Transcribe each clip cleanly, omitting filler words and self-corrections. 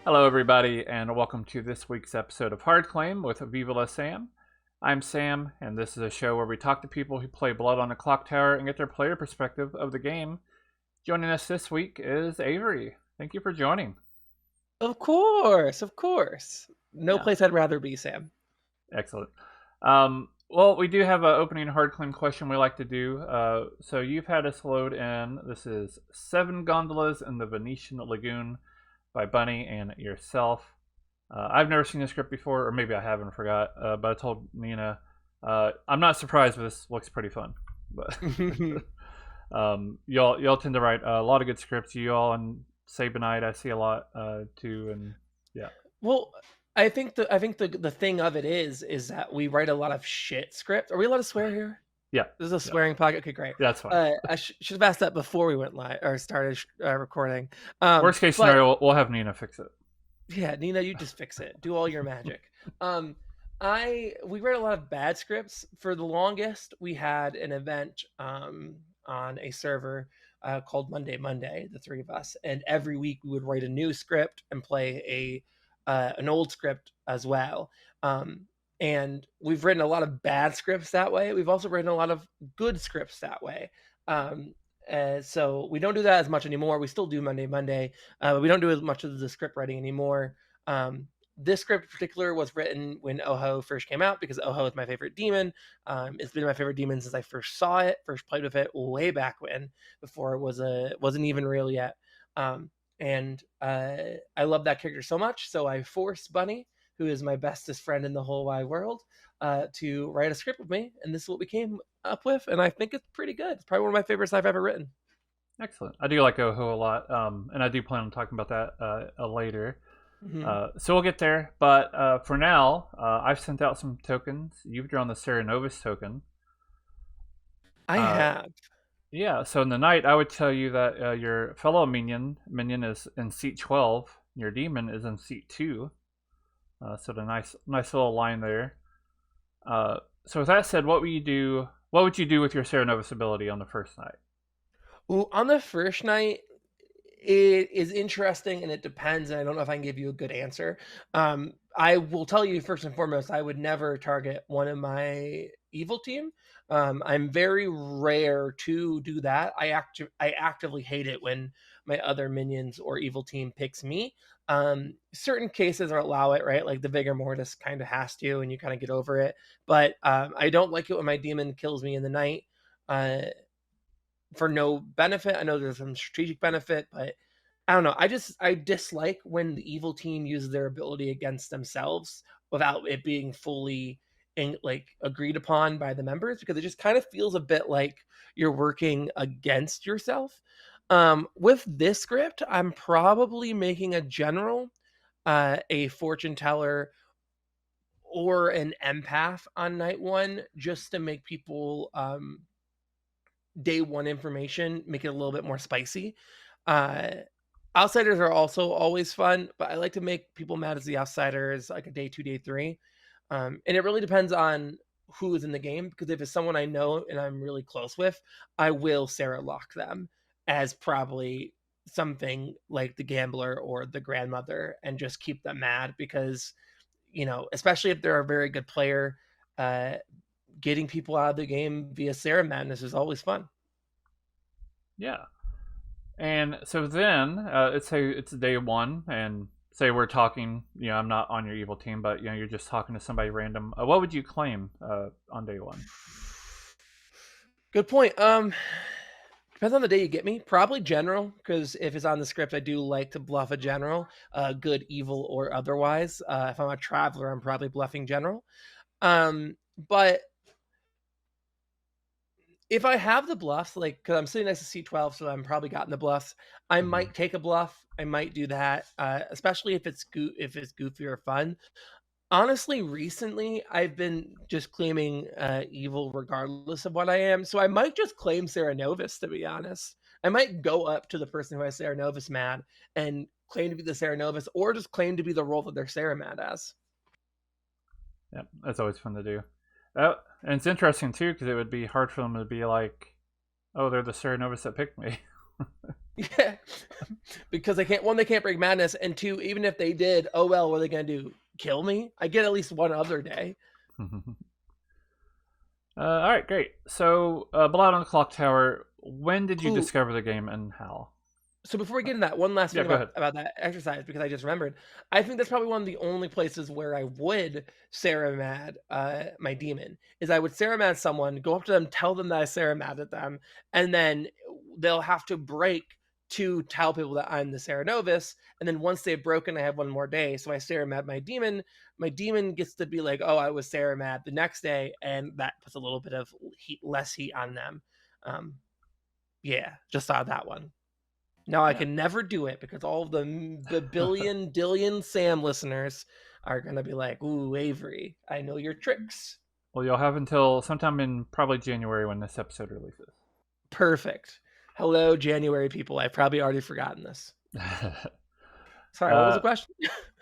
Hello, everybody, and welcome to this week's episode of Hard Claim with Viva La Sam. I'm Sam, and this is a show where we talk to people who play Blood on the Clocktower and get their player perspective of the game. Joining us this week is Avery. Thank you for joining. Of course, of course. No Yeah, place I'd rather be, Sam. excellent. Well, we do have an opening hard claim question we like to do. So you've had us load in. This is 7 Gondolas in the Venetian Lagoon by Bunny and yourself. I've never seen this script before, or maybe I haven't, forgot. But I told Nina, I'm not surprised, but this looks pretty fun. But y'all tend to write a lot of good scripts. You all and Sabanite, I see a lot too, and yeah, Well, I think the thing of it is that we write a lot of shit script. Are we allowed to swear here? yeah, This is a yeah. swearing pocket. Okay, great. That's fine. I should have asked that before we went live or started recording. Worst case But scenario, we'll have Nina fix it. yeah, Nina, you just fix it. Do all your magic. Um, we read a lot of bad scripts. For the longest, we had an event on a server called Monday Monday, the three of us, and every week we would write a new script and play an old script as well. And we've written a lot of bad scripts that way. We've also written a lot of good scripts that way. Um, so we don't do that as much anymore. We still do Monday Monday, but we don't do as much of the script writing anymore. This script in particular was written when Oho first came out because Oho is my favorite demon. It's been my favorite demon since I first saw it, first played with it way back when, before it wasn't even real yet. And I love that character so much, so I forced Bunny, who is my bestest friend in the whole wide world, to write a script with me, and this is what we came up with, and I think it's pretty good. It's probably one of my favorites I've ever written. Excellent. I do like Oho a lot, and I do plan on talking about that later. Mhm. So we'll get there. But for now, I've sent out some tokens. You've drawn the Serenovus token. I Uh, have. yeah, so in the night, I would tell you that your fellow minion is in seat 12. Your demon is in seat 2. So the nice little line there. So with that said, what would you do? What would you do with your Serenovus ability on the first night? Ooh, on the first night, it is interesting and it depends, and I don't know if I can give you a good answer. I will tell you first and foremost, I would never target one of my evil team. I'm very rare to do that. I actively hate it when my other minions or evil team picks me. Certain cases allow it, right? Like the vigor mortis kind of has to, and you kind of get over it. But I don't like it when my demon kills me in the night. Uh, for no benefit. I know there's some strategic benefit, but I don't know. I dislike when the evil team uses their ability against themselves without it being fully like agreed upon by the members, because it just kind of feels a bit like you're working against yourself. With this script, I'm probably making a general, a fortune teller, or an empath on night one, just to make people day one information, make it a little bit more spicy. Uh, Outsiders are also always fun, but I like to make people mad as the outsiders, like a day two, day three. And it really depends on who is in the game, because if it's someone I know and I'm really close with, I will Sarah lock them as probably something like the gambler or the grandmother and just keep them mad because, especially if they're a very good player, uh, getting people out of the game via Sarah madness is always fun. Yeah. And so then, let's say it's day one, and say we're talking. I'm not on your evil team, but you're just talking to somebody random. What would you claim on day one? Good point. Depends on the day you get me. Probably general, because if it's on the script, I do like to bluff a general, good, evil, or otherwise. If I'm a traveler, I'm probably bluffing general. But if I have the bluffs, like because I'm sitting next to C12, so I'm probably gotten the bluffs. I Mm-hmm. might take a bluff. I might do that, especially if it's goofy or fun. Honestly, recently I've been just claiming evil regardless of what I am. So I might just claim Sarah Novus, to be honest. I might go up to the person who has Sarah Novus mad and claim to be the Sarah Novus, or just claim to be the role that they're Sarah mad as. Yeah, that's always fun to do. And it's interesting too because it would be hard for them to be like, "Oh, they're the Serenovus that picked me." Yeah, because they can't break madness, and two, even if they did, oh well, what are they gonna do? Kill me? I get at least one other day. All right, great. So, Blood on the Clock Tower. When did you Ooh, discover the game and how? so before we get into that, one last Yeah, thing go ahead. about that exercise, because I just remembered, I think that's probably one of the only places where I would Sarah mad my demon is I would Sarah mad someone, go up to them, tell them that I Sarah mad at them, and then they'll have to break to tell people that I'm the Sarah Novus. And then once they've broken, I have one more day. So I Sarah mad my demon. My demon gets to be like, oh, I was Sarah mad the next day, and that puts a little bit of less heat on them. Um, yeah, just saw that one. Now I Yeah. can never do it because all of the billion dillion Sam listeners are gonna be like, "Ooh, Avery, I know your tricks." Well, you'll have until sometime in probably January when this episode releases. Perfect. Hello, January people. I've probably already forgotten this. Sorry, what was uh, the question?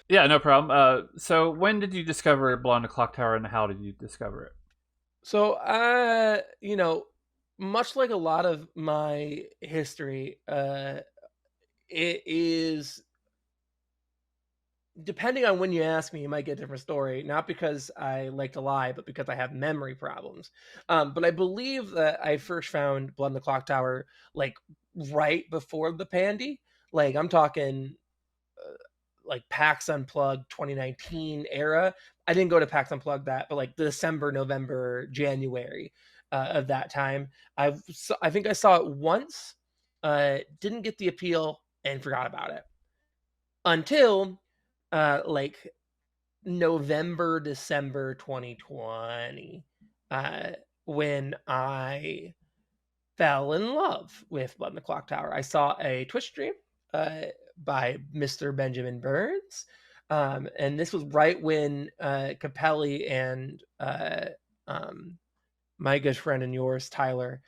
yeah, no problem. So, when did you discover Blood on the Clock Tower, and how did you discover it? So, much like a lot of my history, it is depending on when you ask me, you might get a different story. Not because I like to lie, but because I have memory problems. But I believe that I first found Blood in the Clock Tower like right before the pandy. Like I'm talking like PAX Unplugged 2019 era. I didn't go to PAX Unplugged that, but like the December, November, January of that time. I think I saw it once, didn't get the appeal, and forgot about it until like November, December 2020, uh, when I fell in love with Blood in the Clock Tower. I saw a Twitch stream uh, by Mr. Benjamin Burns. And this was right when Capelli and um, my good friend and yours, Tyler,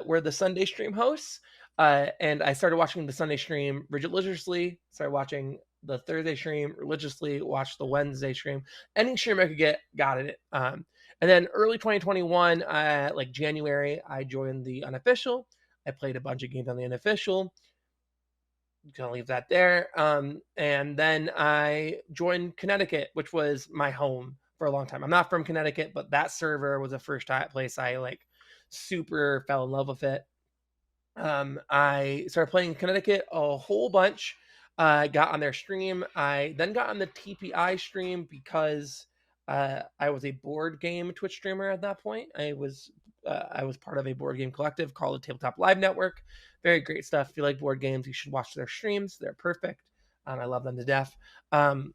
were the Sunday stream hosts. And I started watching the Sunday stream religiously, started watching the Thursday stream religiously, watched the Wednesday stream. Any stream I could get, got it. And then early 2021, like January, I joined the unofficial. I played a bunch of games on the unofficial. Gonna leave that there. And then I joined Connecticut, which was my home for a long time. I'm not from Connecticut, but that server was the first place I like super fell in love with it. I started playing Connecticut a whole bunch. I got on their stream. I then got on the TPI stream because I was a board game Twitch streamer at that point. I was part of a board game collective called the Tabletop Live Network. Very great stuff. If you like board games, you should watch their streams. They're perfect. I love them to death. And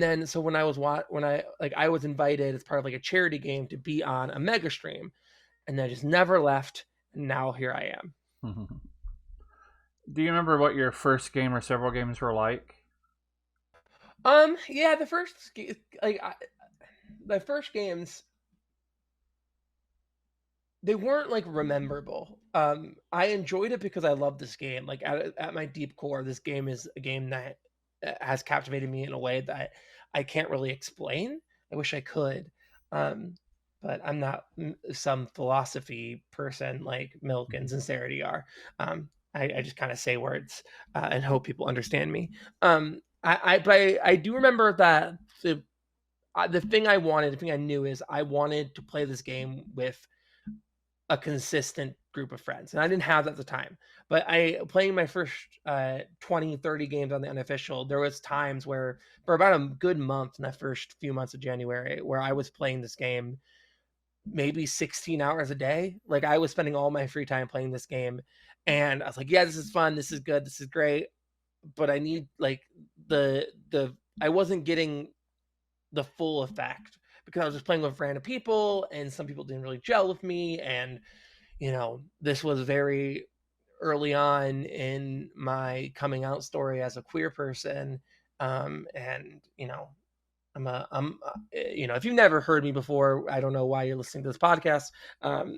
then so when I was invited as part of like a charity game to be on a mega stream, and I just never left. And now here I am. Do you remember what your first game or several games were like? Yeah, the first games, they weren't like rememberable. I enjoyed it because I love this game. Like at my deep core, this game is a game that has captivated me in a way that I can't really explain. I wish I could. Um, but I'm not some philosophy person like Milk and Sincerity are. I just kind of say words and hope people understand me. I do remember that the thing I wanted, the thing I knew is I wanted to play this game with a consistent group of friends, and I didn't have that at the time. But I playing my first 20, 30 games on the unofficial, there was times where for about a good month in the first few months of January where I was playing this game maybe 16 hours a day. Like I was spending all my free time playing this game, and I was like, yeah, this is fun, this is good, this is great, but I need like the I wasn't getting the full effect because I was just playing with random people and some people didn't really gel with me. And, this was very early on in my coming out story as a queer person. And, if you've never heard me before, I don't know why you're listening to this podcast.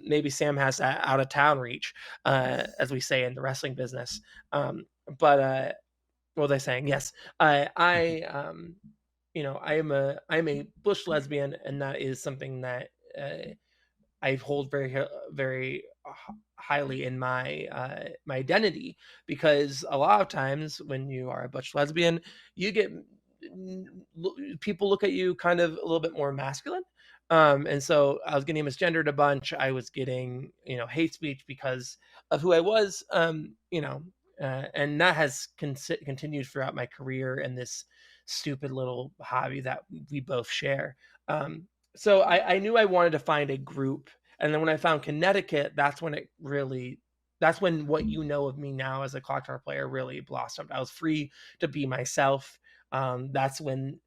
Maybe Sam has that out of town reach, as we say in the wrestling business. But what was I saying? Yes, I'm a bush lesbian, and that is something that I hold very very highly in my identity, because a lot of times when you are a butch lesbian, you get people look at you kind of a little bit more masculine. And so I was getting misgendered a bunch. I was getting, hate speech because of who I was, and that has continued throughout my career and this stupid little hobby that we both share. So I knew I wanted to find a group, and then when I found Connecticut, that's when what you know of me now as a Clocktower player really blossomed. I was free to be myself. That's when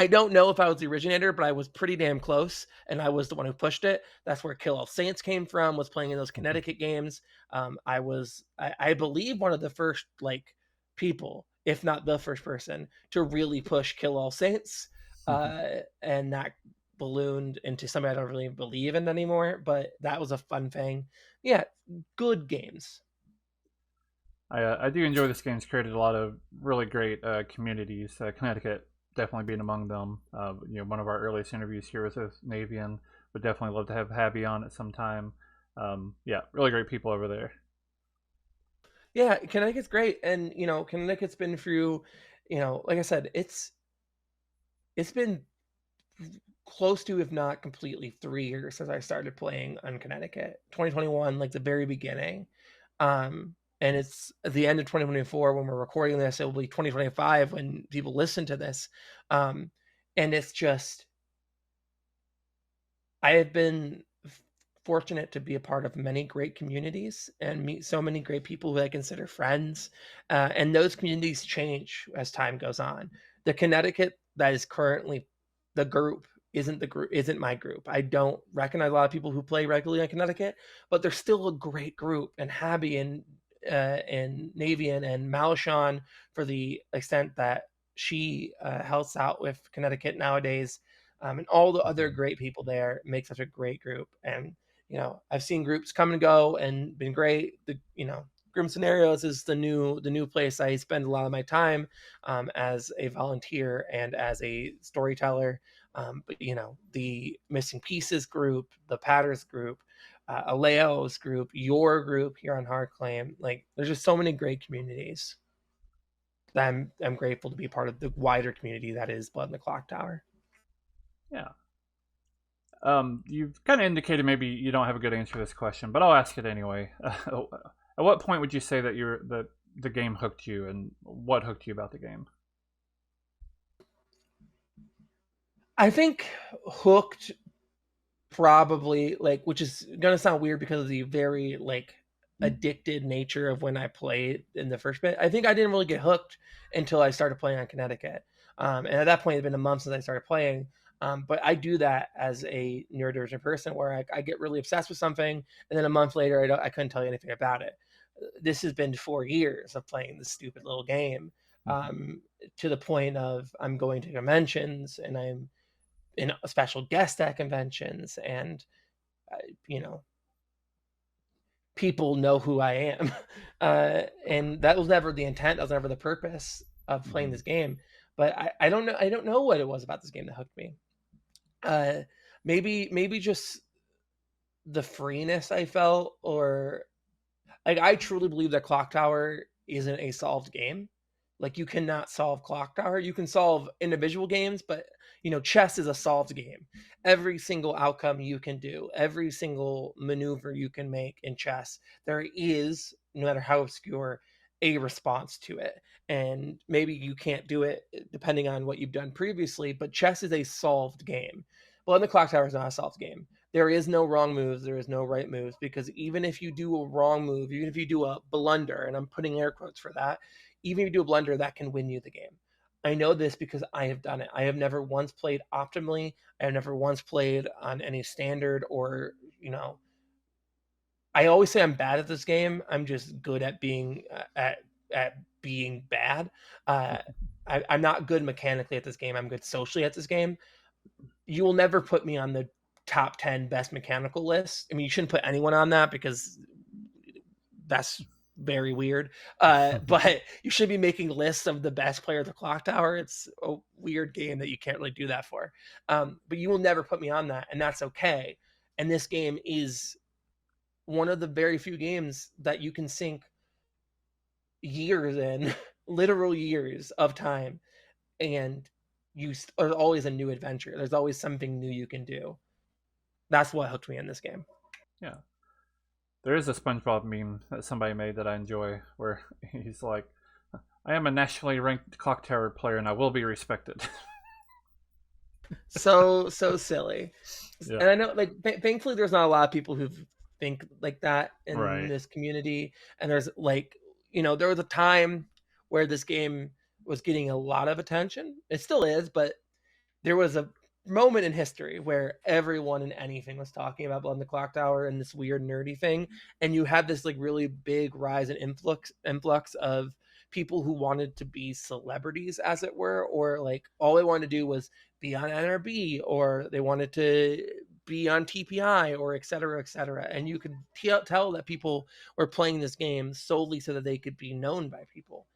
I don't know if I was the originator, but I was pretty damn close, and I was the one who pushed it. That's where Kill All Saints came from. Was playing in those Connecticut games. I believe, one of the first people, if not the first person, to really push Kill All Saints, and that ballooned into something I don't really believe in anymore. But that was a fun thing. Yeah, good games. I do enjoy this game. It's created a lot of really great communities. Connecticut definitely being among them. One of our earliest interviews here was with Navian. Would definitely love to have Habby on at some time. Yeah, really great people over there. Yeah, Connecticut's great, and Connecticut's been through, like I said, it's been close to, if not completely, 3 years since I started playing on Connecticut. 2021, like the very beginning. And it's at the end of 2024 when we're recording this. It will be 2025 when people listen to this. And it's just, I have been fortunate to be a part of many great communities and meet so many great people who I consider friends. And those communities change as time goes on. The Connecticut that is currently the group isn't my group. I don't recognize a lot of people who play regularly in Connecticut, but they're still a great group. And Habby and Navian and Malishon, for the extent that she helps out with Connecticut nowadays, and all the other great people there make such a great group. And I've seen groups come and go and been great. Grim Scenarios is the new place I spend a lot of my time, as a volunteer and as a storyteller. But the Missing Pieces group, the Patters group, Aleo's group, your group here on Hard Claim, like there's just so many great communities that I'm grateful to be part of the wider community that is Blood in the Clock Tower. Yeah. You've kind of indicated maybe you don't have a good answer to this question, but I'll ask it anyway. At what point would you say that the game hooked you, and what hooked you about the game? I think hooked, probably, which is gonna sound weird because of the very addicted nature of when I played in the first bit. I think I didn't really get hooked until I started playing on Connecticut. And at that point, it's been a month since I started playing. But I do that as a neurodivergent person, where I get really obsessed with something, and then a month later, I couldn't tell you anything about it. This has been 4 years of playing this stupid little game, to the point of I'm going to conventions and I'm in a special guest at conventions, and uh, you know people know who I am. And that was never the intent. That was never the purpose of playing Mm-hmm. this game. But I don't know. I don't know what it was about this game that hooked me. Uh, maybe just the freeness I felt, or I truly believe that Clock Tower isn't a solved game. Like, you cannot solve Clock Tower. You can solve individual games, but chess is a solved game. Every single outcome you can do, every single maneuver you can make in chess, there is, no matter how obscure, a response to it. And maybe you can't do it depending on what you've done previously, but chess is a solved game. Well, in the Clock Tower is not a solved game. There is no wrong moves, there is no right moves, because even if you do a wrong move, even if you do a blunder, and I'm putting air quotes for that, even if you do a blunder, that can win you the game. I know this because I have done it. I have never once played optimally. I have never once played on any standard, or I always say I'm bad at this game. I'm just good at being bad. Uh, I'm not good mechanically at this game. I'm good socially at this game. You will never put me on the top 10 best mechanical list. I mean, you shouldn't put anyone on that because that's very weird. But you should be making lists of the best player of the Clock Tower. It's a weird game that you can't really do that for. But you will never put me on that, and that's okay. And this game is one of the very few games that you can sink years in, literal years of time, and there's always a new adventure. There's always something new you can do. That's what hooked me in this game. Yeah. There is a SpongeBob meme that somebody made that I enjoy where he's like, I am a nationally ranked Clocktower player and I will be respected. So silly. Yeah. And I know, like, thankfully there's not a lot of people who think like that in Right. this community. And there's like, there was a time where this game was getting a lot of attention. It still is, but there was a moment in history where everyone and anything was talking about Blood on the Clock Tower and this weird nerdy thing, and you had this like really big rise and influx of people who wanted to be celebrities, as it were, or like all they wanted to do was be on NRB, or they wanted to be on TPI, or et cetera, et cetera. And you could tell that people were playing this game solely so that they could be known by people.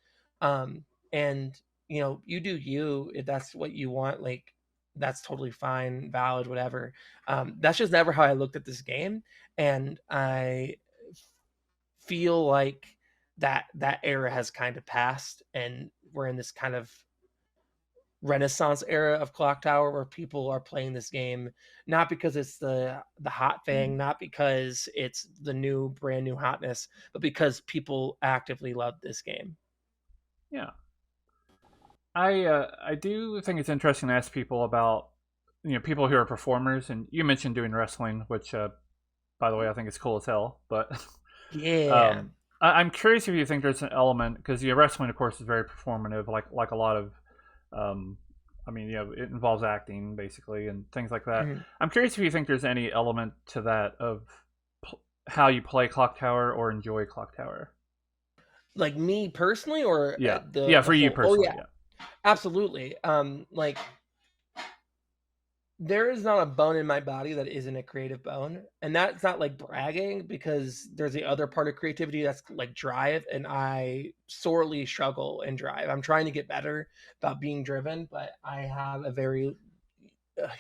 And you do you, if that's what you want. Like, that's totally fine, valid, whatever. That's just never how I looked at this game, and I feel like that era has kind of passed, and we're in this kind of renaissance era of Clock Tower where people are playing this game not because it's the hot thing, not because it's the new brand new hotness, but because people actively love this game. Yeah. I do think it's interesting to ask people about people who are performers, and you mentioned doing wrestling, which by the way I think is cool as hell. But Yeah. I'm curious if you think there's an element because wrestling, of course, is very performative, like a lot of um, I mean, it involves acting basically and things like that. Mhm. I'm curious if you think there's any element to that of how you play Clock Tower or enjoy Clock Tower. Like me personally, or Yeah, the yeah, the for you whole? Oh personally, yeah, yeah. absolutely. Like, there is not a bone in my body that isn't a creative bone. And that's not like bragging, because there's the other part of creativity that's like drive. And I sorely struggle in drive. I'm trying to get better about being driven, but I have a very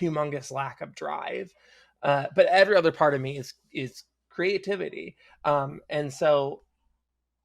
humongous lack of drive. But every other part of me is creativity. And so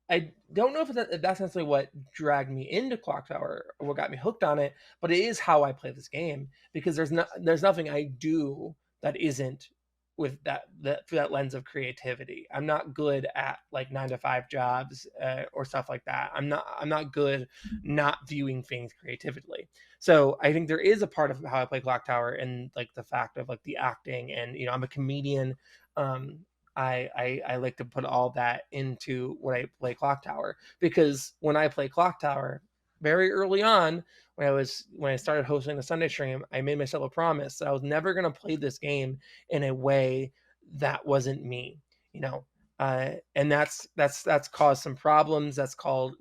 I don't know if that's necessarily what dragged me into Clock Tower or what got me hooked on it, but it is how I play this game, because there's nothing I do that isn't with that through that lens of creativity. I'm not good at like 9 to 5 jobs, or stuff like that. I'm not good not viewing things creatively. So I think there is a part of how I play Clock Tower, and like the fact of like the acting, and I'm a comedian. Um, I like to put all that into when I play Clock Tower, because when I play Clock Tower, very early on, when I started hosting the Sunday stream, I made myself a promise that I was never going to play this game in a way that wasn't me, you know. And that's caused some problems. That's caused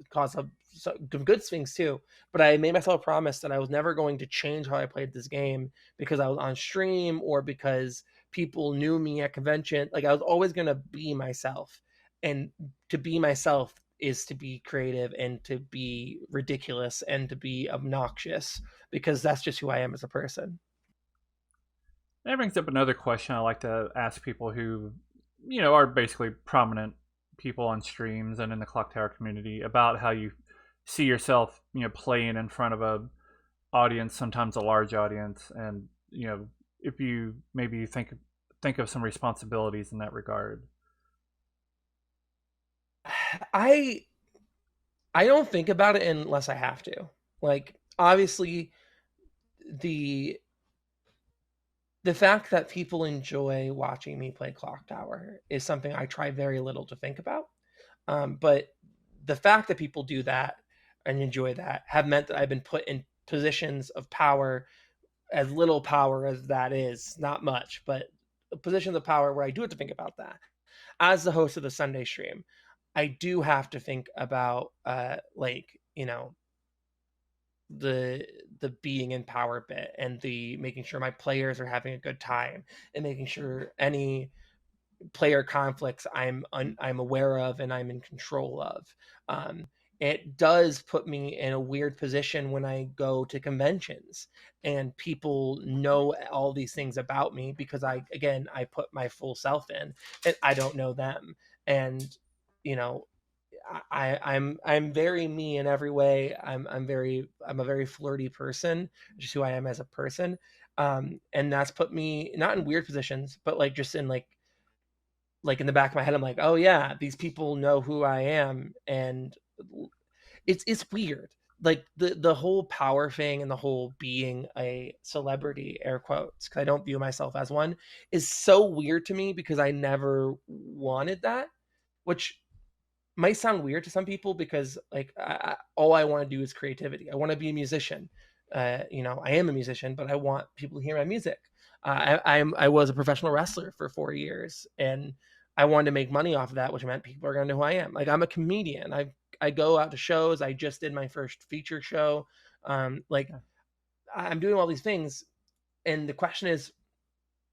some good things too. But I made myself a promise that I was never going to change how I played this game because I was on stream, or because people knew me at convention. Like, I was always going to be myself. And to be myself is to be creative, and to be ridiculous, and to be obnoxious, because that's just who I am as a person. That brings up another question I like to ask people who, are basically prominent people on streams and in the Clock Tower community about how you see yourself, playing in front of a audience, sometimes a large audience, and if you maybe think of some responsibilities in that regard. I I don't think about it unless I have to. Like, obviously, the the fact that people enjoy watching me play Clock Tower is something I try very little to think about. But the fact that people do that and enjoy that have meant that I've been put in positions of power, as little power as that is, not much, but positions of power where I do have to think about that. As the host of the Sunday stream, I do have to think about like, the being in power bit, and the making sure my players are having a good time, and making sure any player conflicts I'm aware of and I'm in control of. it does put me in a weird position when I go to conventions and people know all these things about me because I put my full self in and I don't know them. And, you know, I'm very me in every way. I'm a very flirty person, just who I am as a person. And that's put me not in weird positions, but like just in like in the back of my head, I'm like, oh yeah, these people know who I am, and it's weird. Like the whole power thing and the whole being a celebrity, air quotes, because I don't view myself as one, is so weird to me because I never wanted that, which might sound weird to some people because like all I want to do is creativity. I want to be a musician. I am a musician, but I want people to hear my music. I was a professional wrestler for 4 years, and I wanted to make money off of that, which meant people are going to know who I am. Like I'm a comedian. I go out to shows. I just did my first feature show. Like Yeah. I'm doing all these things, and the question is,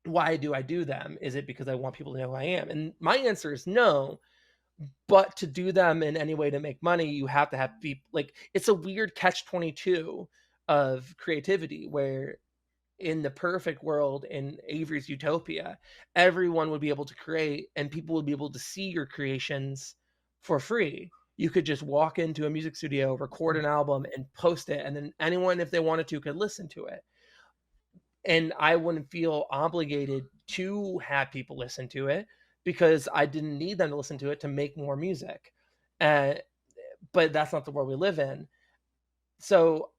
why do I do them? Is it because I want people to know who I am? And my answer is no, but to do them in any way to make money, you have to have people like it's a weird catch 22 of creativity where in the perfect world in Avery's utopia, everyone would be able to create and people would be able to see your creations for free. You could just walk into a music studio, record an album and post it, and then anyone if they wanted to could listen to it. And I wouldn't feel obligated to have people listen to it because I didn't need them to listen to it to make more music. Uh, but that's not the world we live in. So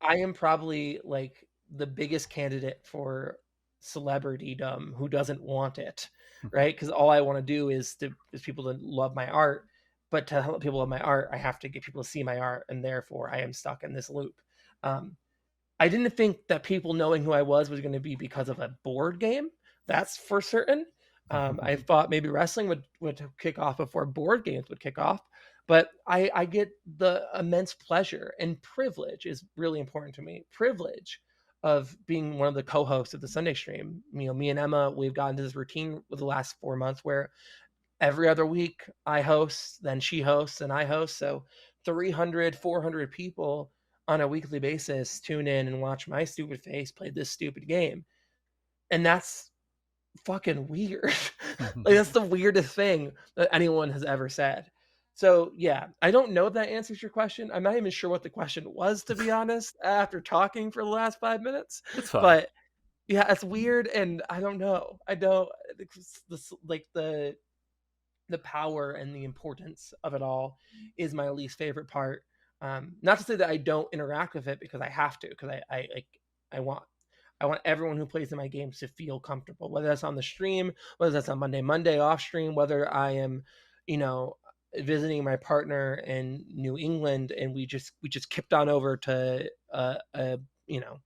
I am probably like the biggest candidate for celebritydom who doesn't want it, right? Because all I want to do is people to love my art. But to help people love my art, I have to get people to see my art, and therefore I am stuck in this loop. Um, I didn't think that people knowing who I was going to be because of a board game. That's for certain. I thought maybe wrestling would kick off before board games would kick off, but I get the immense pleasure and privilege is really important to me. Privilege of being one of the co-hosts of the Sunday stream. Me and Emma, we've gotten to this routine for the last 4 months where every other week I host, then she hosts, and I host. So 300, 400 people on a weekly basis tune in and watch my stupid face play this stupid game. And that's fucking weird. Like, that's the weirdest thing that anyone has ever said. So, yeah, I don't know if that answers your question. I'm not even sure what the question was, to be honest, after talking for the last 5 minutes. It's fine. But yeah, it's weird. And I don't know. I don't, like, the power and the importance of it all is my least favorite part. Not to say that I don't interact with it because I have to, because I like I want I want everyone who plays in my games to feel comfortable, whether that's on the stream, whether that's on Monday off stream, whether I am, you know, visiting my partner in New England and we just kipped on over to you know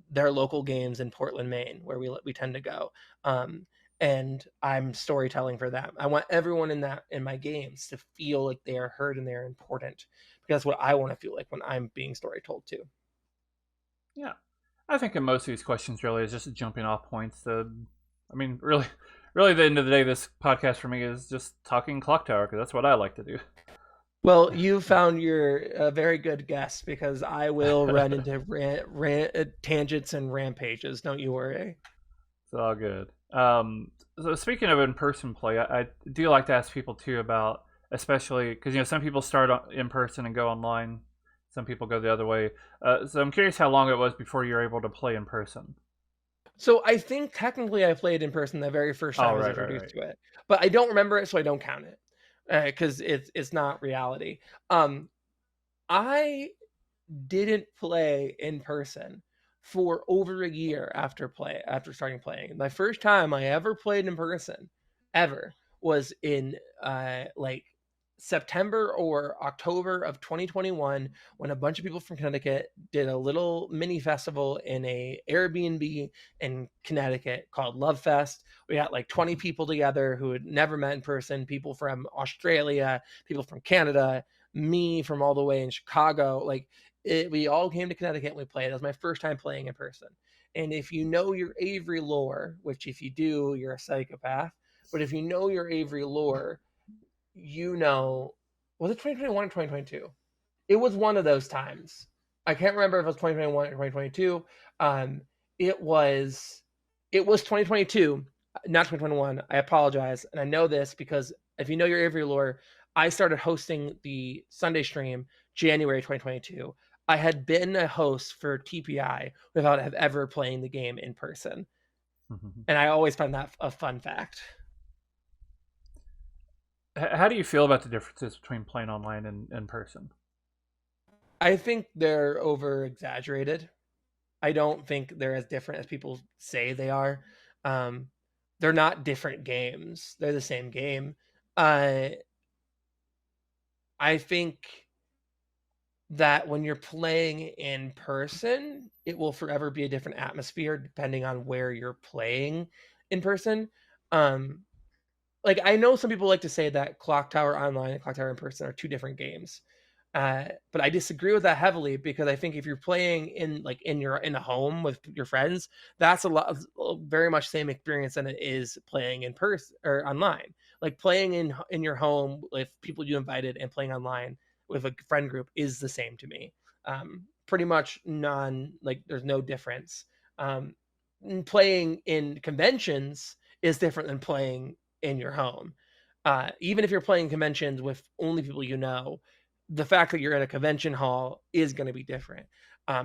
their local games in Portland, Maine, where we tend to go. Um, and I'm storytelling for them. I want everyone in my games to feel like they are heard and they're important because that's what I want to feel like when I'm being story told to. Yeah. I think in most of these questions really is just jumping off points. I mean, really, at the end of the day, this podcast for me is just talking Clocktower because that's what I like to do. Well, you found your very good guess because I will run into tangents and rampages. Don't you worry. It's all good. So speaking of in-person play, I do like to ask people too about, especially because some people start in person and go online. Some people go the other way. So I'm curious how long it was before you were able to play in person. So I think technically I played in person the very first time Oh, I was right. introduced to it, but I don't remember it, so I don't count it because it's not reality. Um, I didn't play in person for over a year after starting playing. My first time I ever played in person, ever, was in like September or October of 2021 when a bunch of people from Connecticut did a little mini festival in a Airbnb in Connecticut called Love Fest. We got like 20 people together who had never met in person, people from Australia, people from Canada, me from all the way in Chicago. Like we all came to Connecticut and we played. It was my first time playing in person. And if you know your Avery lore, which if you do, you're a psychopath, but if you know your Avery lore, you know Was it 2021 or 2022? It was one of those times. I can't remember if it was 2021 or 2022. Um, it was it was 2022, not 2021. I apologize, and I know this because if you know your Avery lore, I started hosting the Sunday stream January 2022. I had been a host for TPI without ever playing the game in person, and I always find that a fun fact. How do you feel about the differences between playing online and in person? I think they're over exaggerated. I don't think they're as different as people say they are. Um, they're not different games. They're the same game. Uh, I think that when you're playing in person, it will forever be a different atmosphere depending on where you're playing in person. Um, like I know some people like to say that Clocktower Online and Clocktower in person are two different games. But I disagree with that heavily because I think if you're playing in a home with your friends, that's a lot of very much same experience than it is playing in person or online. Like playing in your home with people you invited and playing online with a friend group is the same to me. Pretty much none like there's no difference. Um, Playing in conventions is different than playing in your home. Even if you're playing conventions with only people you know, the fact that you're in a convention hall is going to be different.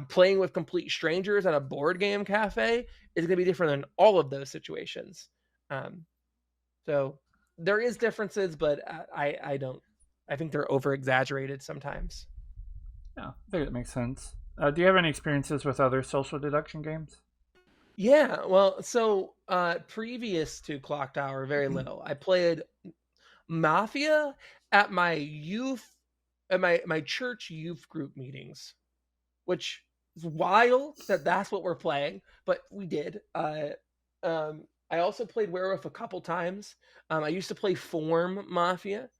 Playing with complete strangers at a board game cafe is going to be different than all of those situations. Um, so there is differences, but I don't. I think they're over exaggerated sometimes. Yeah, I think that makes sense. Do you have any experiences with other social deduction games? Yeah, well, so previous to Clock Tower, very little. I played Mafia at my youth at my church youth group meetings, which is wild that that's what we're playing, but we did. I also played Werewolf a couple times. I used to play Form Mafia,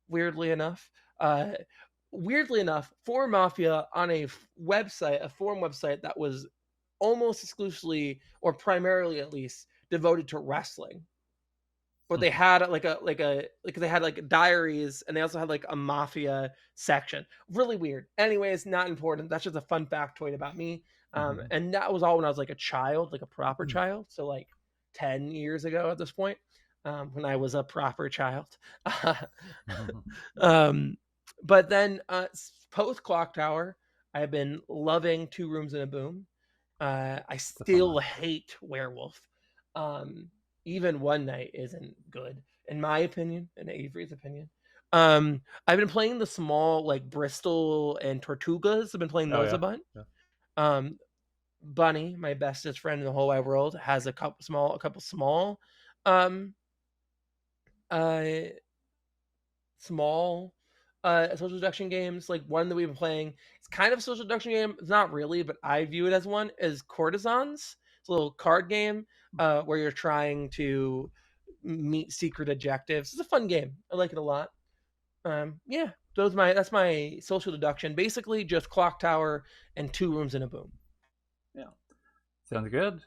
weirdly enough. Uh, Weirdly enough, Form Mafia on a forum website that was almost exclusively, or primarily at least, devoted to wrestling, but they had like they had like diaries and they also had like a mafia section. Really weird. Anyways, not important. That's just a fun factoid about me. And that was all when I was like a child, like a proper child. So like 10 years ago at this point, when I was a proper child. um, but then post Clock Tower, I've been loving Two Rooms and a Boom. I It's a fun still one. hate Werewolf. Um, Even One Night isn't good, in my opinion, in Avery's opinion. I've been playing the small, like Bristol and Tortugas. I've been playing Oh those a yeah, bunch. yeah. Um, Bunny, my bestest friend in the whole wide world, has a couple um, uh, small social deduction games. Like one that we've been playing, it's kind of a social deduction game. It's not really, but I view it as one. Is Courtesans. It's a little card game where you're trying to meet secret objectives. It's a fun game. I like it a lot. Yeah, that's my social deduction. Basically, just Clock Tower and Two Rooms and a Boom. Yeah, sounds good.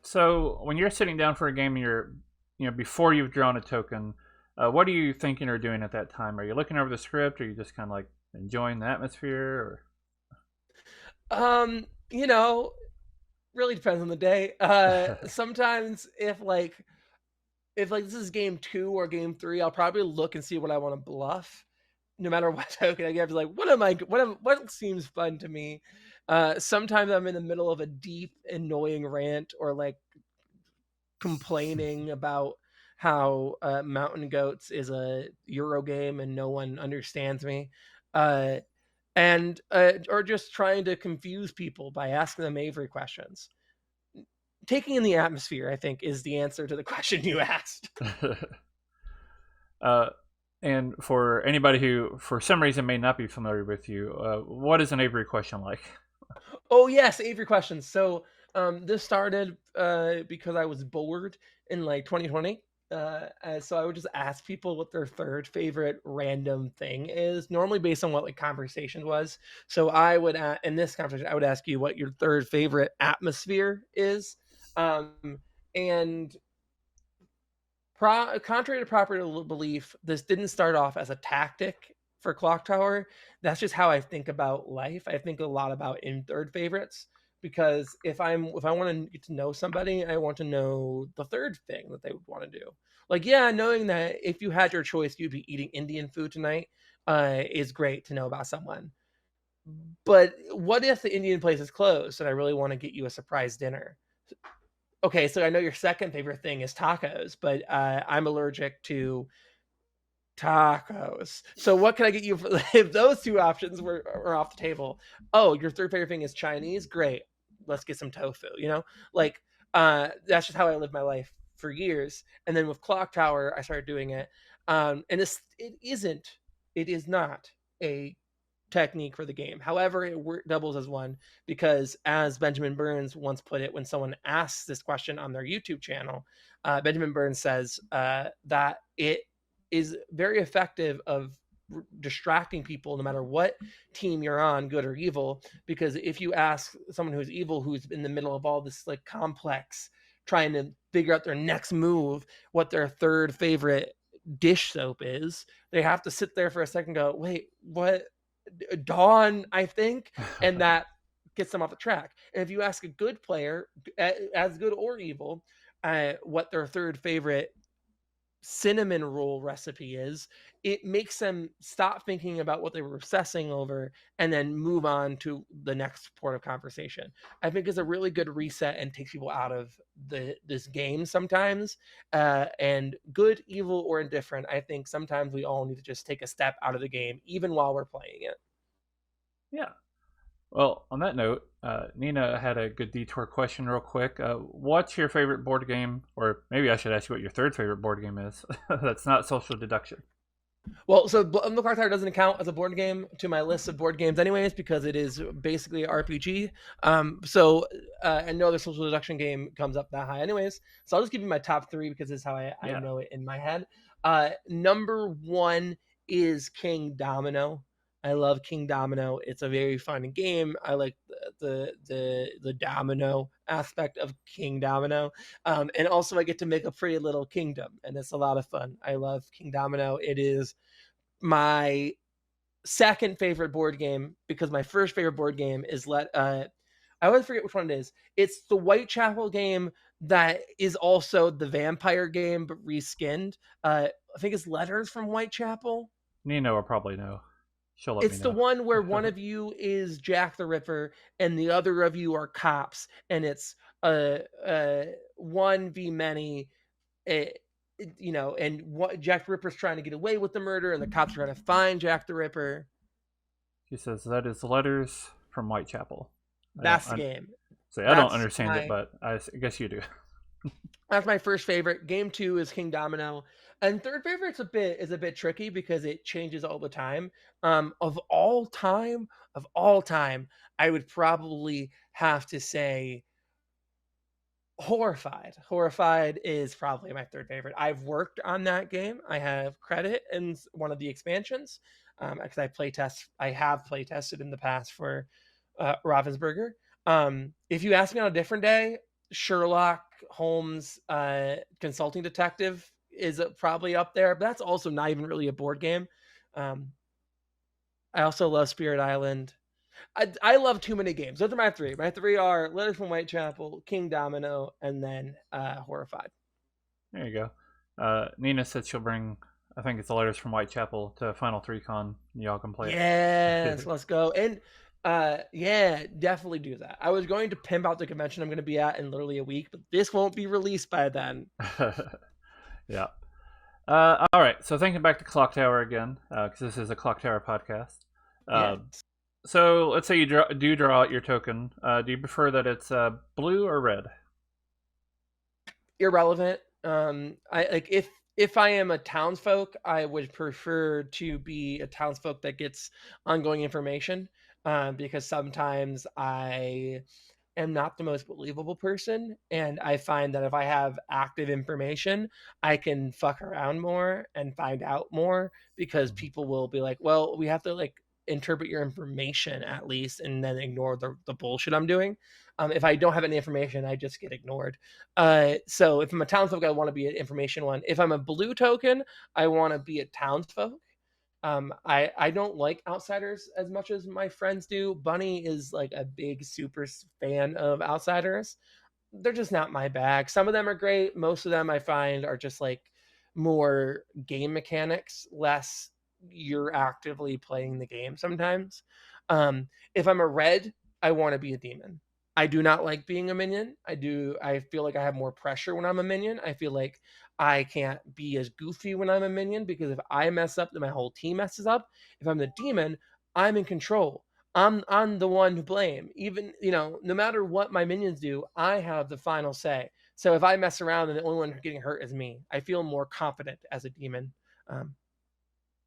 So when you're sitting down for a game, and before you've drawn a token, what are you thinking or doing at that time? Are you looking over the script? Or are you just kind of like enjoying the atmosphere? You know, really depends on the day. Sometimes if this is game 2 or game 3, I'll probably look and see what I want to bluff. No matter what token I get, like, what seems fun to me. Sometimes I'm in the middle of a deep, annoying rant or like complaining about how Mountain Goats is a Euro game and no one understands me. Uh, and or just trying to confuse people by asking them Avery questions. Taking in the atmosphere, I think, is the answer to the question you asked. uh, and for anybody who, for some reason, may not be familiar with you, what is an Avery question like? Oh yes, Avery questions. So this started because I was bored in like 2020. So I would just ask people what their third favorite random thing is, normally based on what like conversation was. So I would in this conversation, I would ask you what your third favorite atmosphere is, and contrary to popular belief, this didn't start off as a tactic for Clocktower. That's just how I think about life. I think a lot about in third favorites because if I want to get to know somebody, I want to know the third thing that they would want to do. Like, yeah, knowing that if you had your choice, you'd be eating Indian food tonight is great to know about someone. But what if the Indian place is closed and I really want to get you a surprise dinner? Okay, so I know your second favorite thing is tacos, but I'm allergic to tacos. So what can I get you for, if those two options were off the table? Oh, your third favorite thing is Chinese? Great. Let's get some tofu, Like that's just how I live my life for years. And then with Clocktower, I started doing it. And it is not a technique for the game. However, it doubles as one because, as Benjamin Burns once put it, when someone asks this question on their YouTube channel, Benjamin Burns says that it is very effective of distracting people no matter what team you're on, good or evil, because if you ask someone who's evil, who's in the middle of all this like complex trying to figure out their next move, what their third favorite dish soap is, they have to sit there for a second and go, wait, what? Dawn, I think, and that gets them off the track. And if you ask a good player, as good or evil, what their third favorite cinnamon roll recipe is, it makes them stop thinking about what they were obsessing over and then move on to the next port of conversation. I think it's a really good reset and takes people out of this game sometimes. And good, evil, or indifferent, I think sometimes we all need to just take a step out of the game, even while we're playing it. Yeah. Well, on that note, Nina had a good detour question, real quick. What's your favorite board game? Or maybe I should ask you what your third favorite board game is. That's not social deduction. Well, so the Clocktower doesn't count as a board game to my list of board games, anyways, because it is basically an RPG. And no other social deduction game comes up that high, anyways. So I'll just give you my top three because this is how I Yeah. know it in my head. Number one is King Domino. I love King Domino. It's a very fun game. I like the domino aspect of King Domino, and also I get to make a pretty little kingdom, and it's a lot of fun. I love King Domino. It is my second favorite board game because my first favorite board game is I always forget which one it is. It's the Whitechapel game that is also the vampire game but reskinned. I think it's Letters from Whitechapel. Nina will probably know. She'll let me It's the know. one where one of you is Jack the Ripper and the other of you are cops, and it's one v many. Uh, and what Jack the Ripper's trying to get away with the murder, and the cops are trying to find Jack the Ripper. She says that is Letters from Whitechapel. That's the game. I don't understand it, but I guess you do. That's my first favorite. Game two is King Domino, and third favorite's a bit tricky because it changes all the time. Of all time, I would probably have to say Horrified. Horrified is probably my third favorite. I've worked on that game. I have credit in one of the expansions because I have play tested in the past for Ravensburger. If you ask me on a different day, Sherlock Holmes Consulting Detective is probably up there, but that's also not even really a board game. I also love Spirit Island. I love too many games. Those are my three. My three are Letters from Whitechapel, King Domino, and then Horrified. There you go. Nina said she'll bring, I think it's the Letters from Whitechapel to Final 3 Con. Y'all can play it. Yes, let's go. And yeah, definitely do that. I was going to pimp out the convention I'm going to be at in literally a week, but this won't be released by then. Yeah. All right. So thinking back to Clocktower again, because this is a Clocktower podcast. Yes. So let's say you do draw out your token. Do you prefer that it's blue or red? Irrelevant. If I am a townsfolk, I would prefer to be a townsfolk that gets ongoing information, because sometimes I am not the most believable person, and I find that if I have active information, I can fuck around more and find out more because people will be like, well, we have to like interpret your information at least and then ignore the bullshit I'm doing. If I don't have any information, I just get ignored. So if I'm a townsfolk, I want to be an information one. If I'm a blue token, I want to be a townsfolk. I don't like Outsiders as much as my friends do. Bunny is like a big super fan of Outsiders. They're just not my bag. Some of them are great. Most of them I find are just like more game mechanics, less you're actively playing the game sometimes. If I'm a red, I want to be a demon. I do not like being a minion. I feel like I have more pressure when I'm a minion. I feel like I can't be as goofy when I'm a minion because if I mess up, then my whole team messes up. If I'm the demon, I'm in control. I'm the one to blame. Even, no matter what my minions do, I have the final say. So if I mess around and the only one getting hurt is me, I feel more confident as a demon. Um,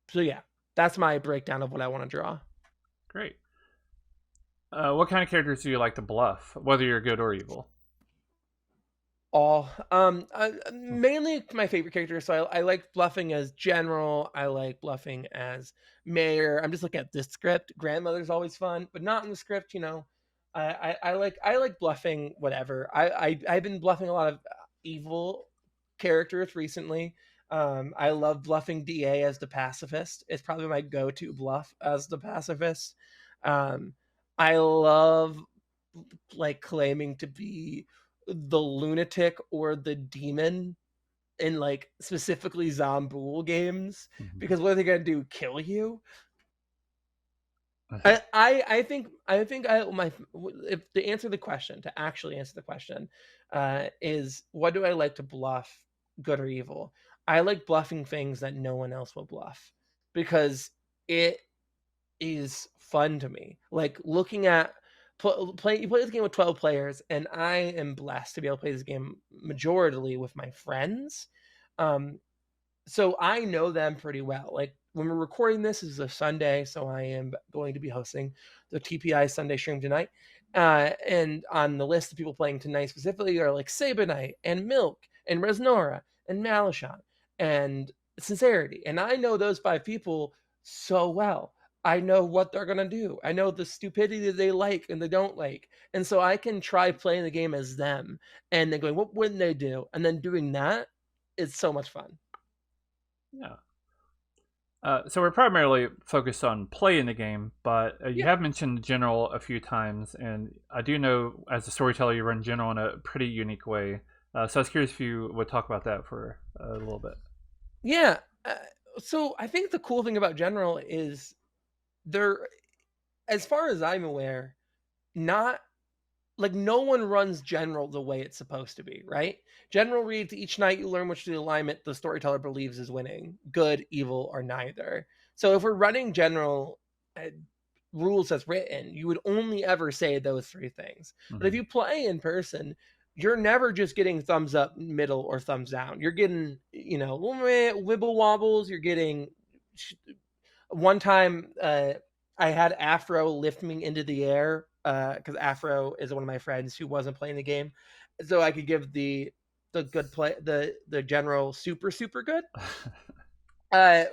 so yeah, that's my breakdown of what I want to draw. Great. What kind of characters do you like to bluff, whether you're good or evil? All mainly my favorite character. So I like bluffing as general. I like bluffing as mayor. I'm just looking at this script. Grandmother's always fun, but not in the script. I like bluffing whatever. I've been bluffing a lot of evil characters recently. I love bluffing DA as the pacifist. It's probably my go-to bluff as the pacifist. Um, I love like claiming to be the lunatic or the demon in like specifically Zombool games Mhm. because what are they gonna do? Kill you? I think my if to answer the question, to actually answer the question, is what do I like to bluff, good or evil? I like bluffing things that no one else will bluff because it is fun to me. Like looking at play you play this game with 12 players, and I am blessed to be able to play this game majorly with my friends. Um, so I know them pretty well. Like when we're recording this is a Sunday, so I am going to be hosting the TPI Sunday stream tonight. And on the list of people playing tonight specifically are like Sabanite and Milk and Resnora and Malishon and Sincerity. And I know those five people so well. I know what they're gonna do. I know the stupidity that they like and they don't like. And so I can try playing the game as them and then going, what wouldn't they do? And then doing that is so much fun. Yeah. So we're primarily focused on playing the game, but you Yeah. have mentioned general a few times, and I do know as a storyteller you run general in a pretty unique way. So I was curious if you would talk about that for a little bit. Yeah. So I think the cool thing about General is there, as far as I'm aware, not like no one runs General the way it's supposed to be, right? General reads each night you learn which the alignment the storyteller believes is winning, good, evil, or neither. So if we're running General uh, rules as written, you would only ever say those three things. But if Hmm. you play in person, you're never just getting thumbs up, middle, or thumbs down. You're getting, wibble wobbles. You're getting one time I had Afro lift me into the air because Afro is one of my friends who wasn't playing the game, so I could give the good play the general super good.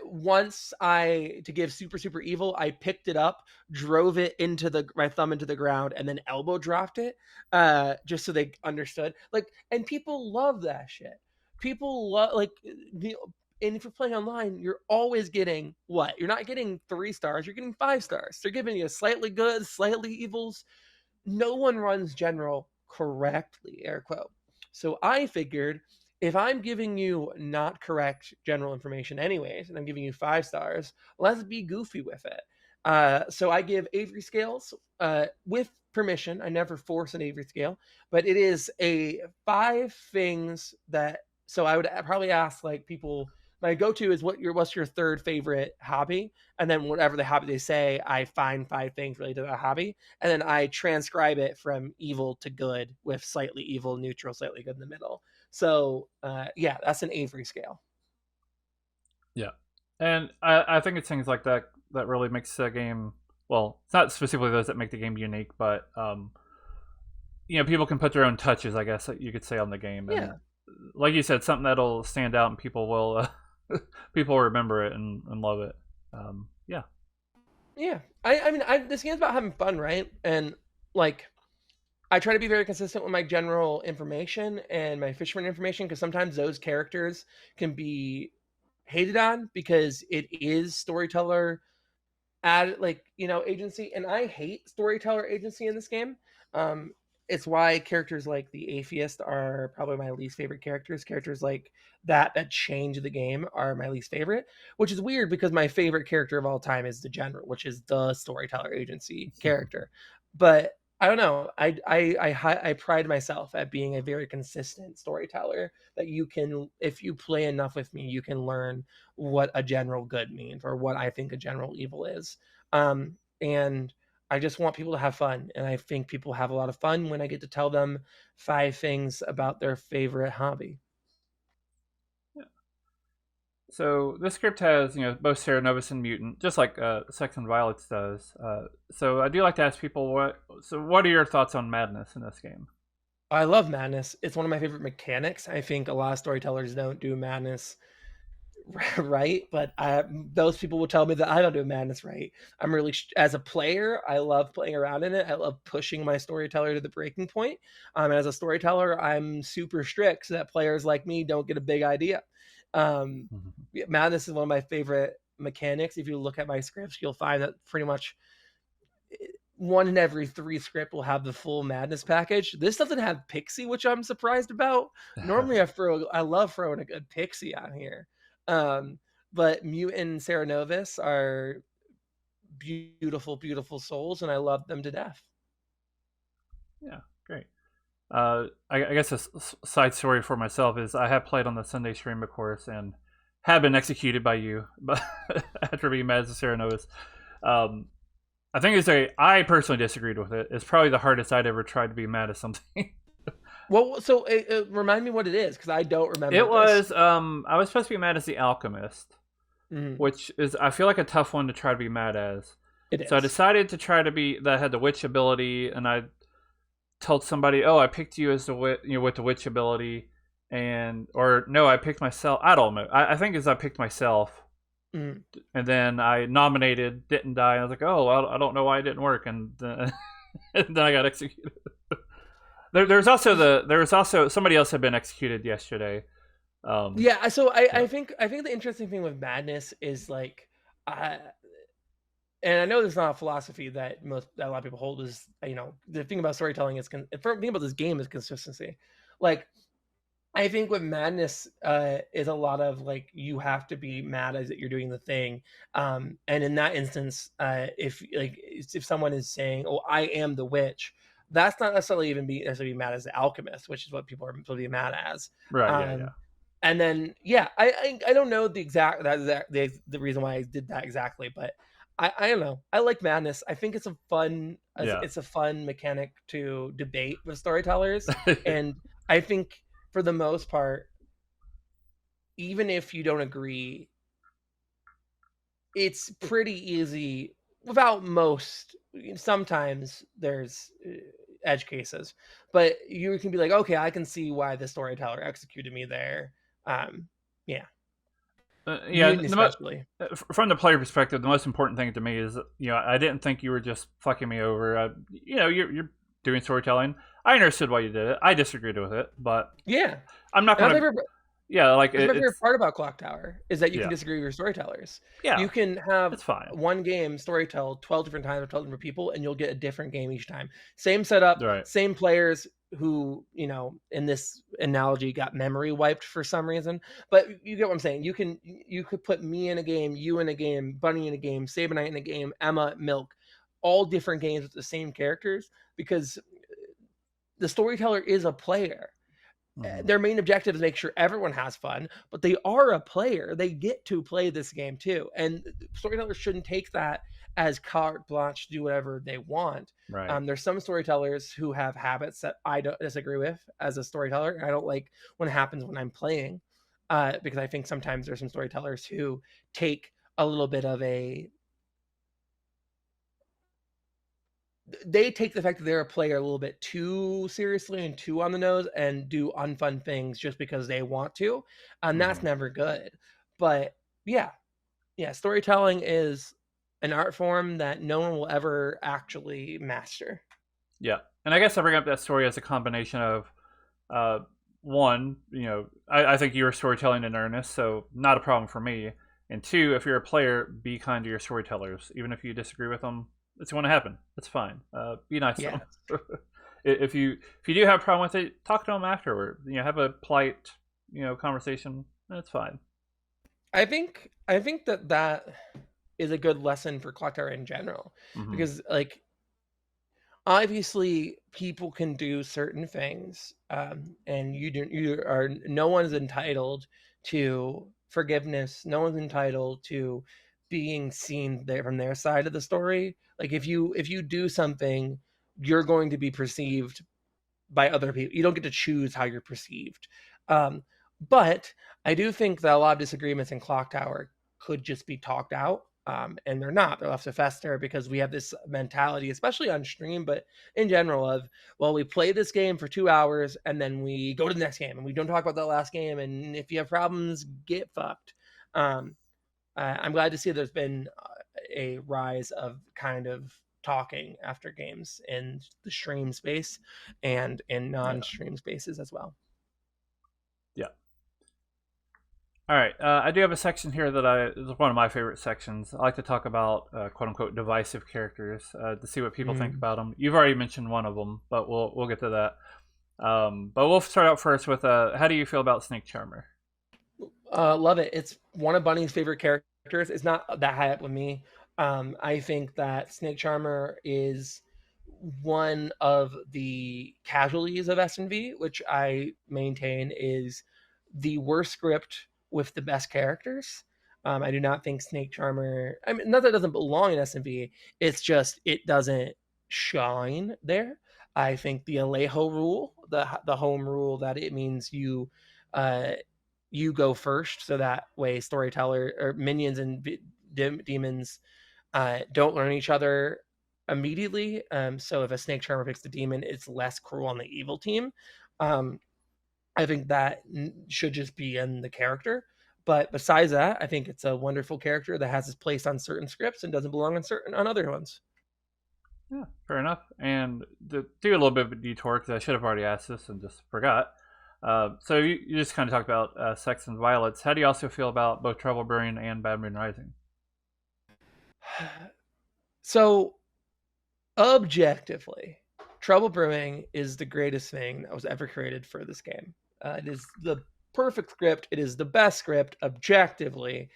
Once I to give super evil, I picked it up, drove it into the my thumb into the ground, and then elbow dropped it, just so they understood. Like, and people love that shit. People love like the. And if you're playing online, you're always getting what? You're not getting 3 stars. You're getting 5 stars. They're giving you slightly good, slightly evils. No one runs general correctly, air quote. So I figured if I'm giving you not correct general information anyways, and I'm giving you 5 stars, let's be goofy with it. So I give Avery scales with permission. I never force an Avery scale, but it is a 5 things that. So I would probably ask like people. My go-to is what's your third favorite hobby, and then whatever the hobby they say, I find 5 things related to that hobby, and then I transcribe it from evil to good with slightly evil, neutral, slightly good in the middle. So yeah, that's an Avery scale. Yeah, and I think it's things like that that really makes the game. Well, it's not specifically those that make the game unique, but people can put their own touches, I guess you could say, on the game, and Yeah, like you said, something that'll stand out and people will people will remember it and love it. Yeah. yeah. I mean, this game's about having fun, right? And like, I try to be very consistent with my general information and my fisherman information because sometimes those characters can be hated on because it is storyteller add like agency, and I hate storyteller agency in this game. um it's why characters like the atheist are probably my least favorite characters like that change the game are my least favorite, which is weird because my favorite character of all time is the general, which is the storyteller agency character. But I don't know, I pride myself at being a very consistent storyteller, that you can, if you play enough with me, you can learn what a general good means or what I think a general evil is. And I just want people to have fun. And I think people have a lot of fun when I get to tell them 5 things about their favorite hobby. Yeah. So this script has, both Serenovus and Mutant, just like Sex and Violence does. So I do like to ask people what are your thoughts on madness in this game? I love madness. It's one of my favorite mechanics. I think a lot of storytellers don't do madness right, but those people will tell me that I don't do madness right. I'm really, as a player, I love playing around in it. I love pushing my storyteller to the breaking point. And as a storyteller, I'm super strict so that players like me don't get a big idea. Madness is one of my favorite mechanics. If you look at my scripts, you'll find that pretty much one in every 3 script will have the full madness package. This doesn't have pixie, which I'm surprised about. Normally I love throwing a good pixie on here. um but Mutant and Serenovus are beautiful, beautiful souls, and I love them to death. Yeah, great. I guess a side story for myself is I have played on the Sunday stream, of course, and have been executed by you, but after being mad as a Serenovus. Um, I think I personally disagreed with it. It's probably the hardest I'd ever tried to be mad at something. Well, so remind me what it is, because I don't It remember this. was I was supposed to be mad as the alchemist, Mhm. which is I feel like a tough one to try to be mad as. It So I is. decided to try to be that I had the witch ability, and I told somebody, "Oh, I picked you as the with the witch ability," and or no, I picked myself. I don't know. I think as I picked myself, Mhm. and then I nominated, didn't die. I was like, "Oh, I don't know why it didn't work," and and then I got executed. There was also somebody else had been executed yesterday. Um, Yeah, so I yeah, think the interesting thing with madness is like, uh and I know there's not a philosophy that a lot of people hold, is the thing about storytelling is the thing about this game is consistency. Like, I think with madness is a lot of like, you have to be mad as that you're doing the thing. And in that instance, if someone is saying, "Oh, I am the witch," that's not necessarily even be necessarily mad as the alchemist, which is what people are supposed to be mad as. right, yeah, yeah, Um, and then yeah, I don't know the exact the reason why I did that exactly, but I don't know. I like madness. I think yeah. it's a fun mechanic to debate with storytellers, and I think for the most part, even if you don't agree, it's pretty easy without most. Sometimes there's edge cases, but you can be like, okay, I can see why the storyteller executed me there. Um, yeah, Yeah. Mutant especially. From the player perspective, the most important thing to me is I didn't think you were just fucking me over. You're doing storytelling. I understood why you did it. I disagreed with it, but Yeah, I'm not and gonna. Like that's my favorite it's part about Clocktower is that you can yeah, disagree with your storytellers. yeah, You can have it's fine. one game storytell 12 different times with 12 different people, and you'll get a different game each time. Same setup, Right. same players who, in this analogy, got memory wiped for some reason. But you get what I'm saying. You could put me in a game, you in a game, Bunny in a game, Sabanite in a game, Emma, Milk, all different games with the same characters, because the storyteller is a player. Hmm. Their main objective is make sure everyone has fun, but they are a player. They get to play this game too. And storytellers shouldn't take that as carte blanche to do whatever they want. Right. There's some storytellers who have habits that I don't disagree with as a storyteller. I don't like when it happens when I'm playing, because I think sometimes there's some storytellers who take a little bit of a they take the fact that they're a player a little bit too seriously and too on the nose and do unfun things just because they want to. And that's Hmm. never good. But yeah, yeah, storytelling is an art form that no one will ever actually master. Yeah, and I guess I bring up that story as a combination of uh, one, I think you were storytelling in earnest, so not a problem for me. And two, if you're a player, be kind to your storytellers, even if you disagree with them. It's going to happen. It's fine. Be nice to Yeah. them. If you do have a problem with it, talk to them afterward. Have a polite conversation. That's fine. I think that is a good lesson for Clocktower in general, Hmm. because like obviously people can do certain things, and you are no one's entitled to forgiveness, no one's entitled to being seen there from their side of the story. Like if you do something, you're going to be perceived by other people. You don't get to choose how you're perceived. Um, but I do think that a lot of disagreements in Clocktower could just be talked out. And they're not. They're left to fester because we have this mentality, especially on stream, but in general, of, well, we play this game for 2 hours and then we go to the next game and we don't talk about that last game. And if you have problems, get fucked. Um, I'm glad to see there's been a rise of kind of talking after games in the stream space and in Yeah. non-stream spaces as well. Yeah. All right. I do have a section here that is one of my favorite sections. I like to talk about quote unquote divisive characters to see what people think Mm. about them. You've already mentioned one of them, but we'll get to that. But we'll start out first with how do you feel about Snake Charmer? Love it. It's one of Bunny's favorite characters. It's not that high up with me. I think that Snake Charmer is one of the casualties of SNV, which I maintain is the worst script with the best characters. I do not think Snake Charmer. I mean, not that it doesn't belong in SNV. It's just it doesn't shine there. I think the Alejo rule, the home rule, that it means uh, you go first, so that way Storyteller or minions and demons don't learn each other immediately. So if a snake charmer picks the demon, it's less cruel on the evil team. Um, I think that should just be in the character. But besides that, I think it's a wonderful character that has its place on certain scripts and doesn't belong on other ones. Yeah, fair enough. And to do a little bit of a detour, because I should have already asked this and just forgot. So you just kind of talked about Sex and Violets. How do you also feel about both Trouble Brewing and Bad Moon Rising? So objectively, Trouble Brewing is the greatest thing that was ever created for this game. It is the perfect script. It is the best script objectively.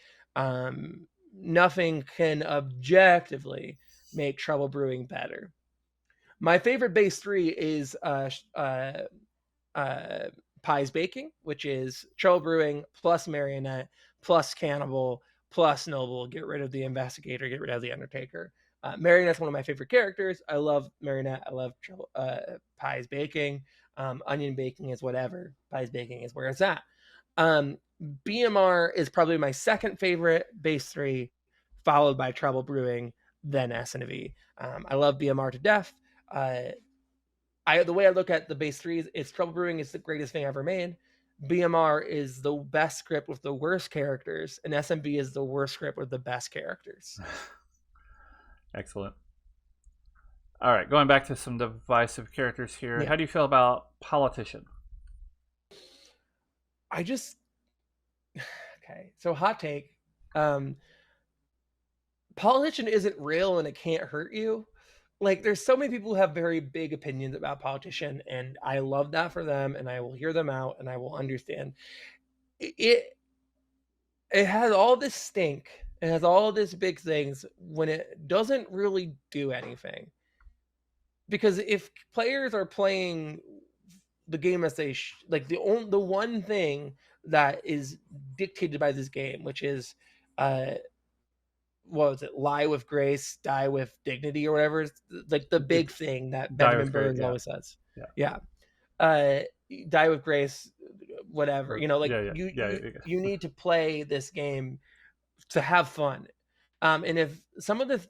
Nothing can objectively make Trouble Brewing better. My favorite base three is uh, Pies Baking, which is Trouble Brewing plus Marionette plus Cannibal plus Noble. Get rid of the Investigator, get rid of the Undertaker. Marionette's one of my favorite characters. I love Marionette. I love Pies Baking. Onion Baking is whatever. Pies Baking is where it's at. Um, BMR is probably my second favorite base three, followed by Trouble Brewing, then S&V. I love BMR to death. Uh, the way I look at the base threes, it's Trouble Brewing is the greatest thing ever made. BMR is the best script with the worst characters, and SMB is the worst script with the best characters. Excellent. All right, going back to some divisive characters here. Yeah, How do you feel about Politician? I just okay. So hot take, um, politician isn't real and it can't hurt you. Like there's so many people who have very big opinions about politician, and I love that for them, and I will hear them out, and I will understand. It has all this stink. It has all this big things when it doesn't really do anything. Because if players are playing the game as they like the one thing that is dictated by this game, which is uh what was it, lie with grace, die with dignity, or whatever, like the big It's thing that Die Benjamin with Great. Burns Yeah, always says. yeah. Yeah. uh Die with grace, whatever, Or, like yeah, yeah, you yeah, you yeah. you need to play this game to have fun. And if some of the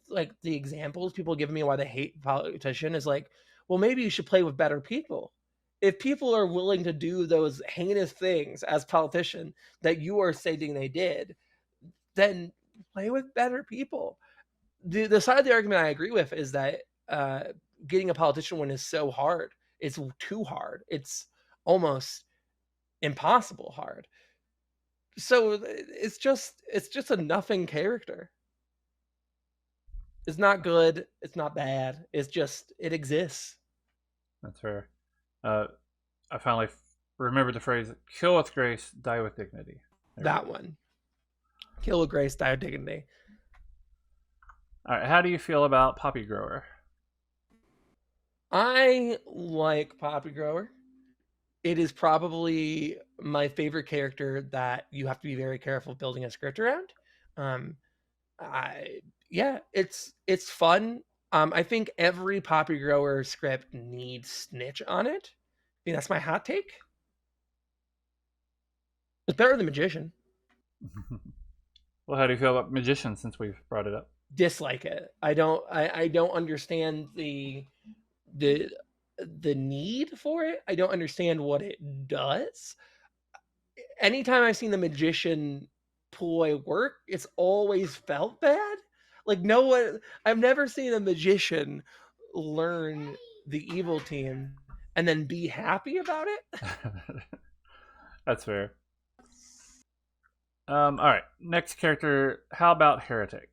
examples people give me why they hate politician is like, well, maybe you should play with better people. If people are willing to do those heinous things as politician that you are stating they did, then play with better people. The side of the argument I agree with is that uh, getting a politician win is so hard. It's too hard. It's almost impossible hard. So it's just a nothing character. It's not good. It's not bad. It's just it exists. That's fair. Uh, I finally remembered the phrase "kill with grace, die with dignity." There we That go. one. Kill with grace, die with dignity. All right, how do you feel about Poppy Grower? I like Poppy Grower. It is probably my favorite character that you have to be very careful building a script around. Um, I yeah, it's fun. I think every Poppy Grower script needs Snitch on it. I think that's my hot take. It's better than Magician. Well, how do you feel about Magician since we've brought it up? Dislike it. I don't understand the the need for it. I don't understand what it does. Anytime I've seen the Magician ploy work, it's always felt bad. Like no one I've never seen a magician learn the evil team and then be happy about it. That's fair. All right, next character. How about Heretic?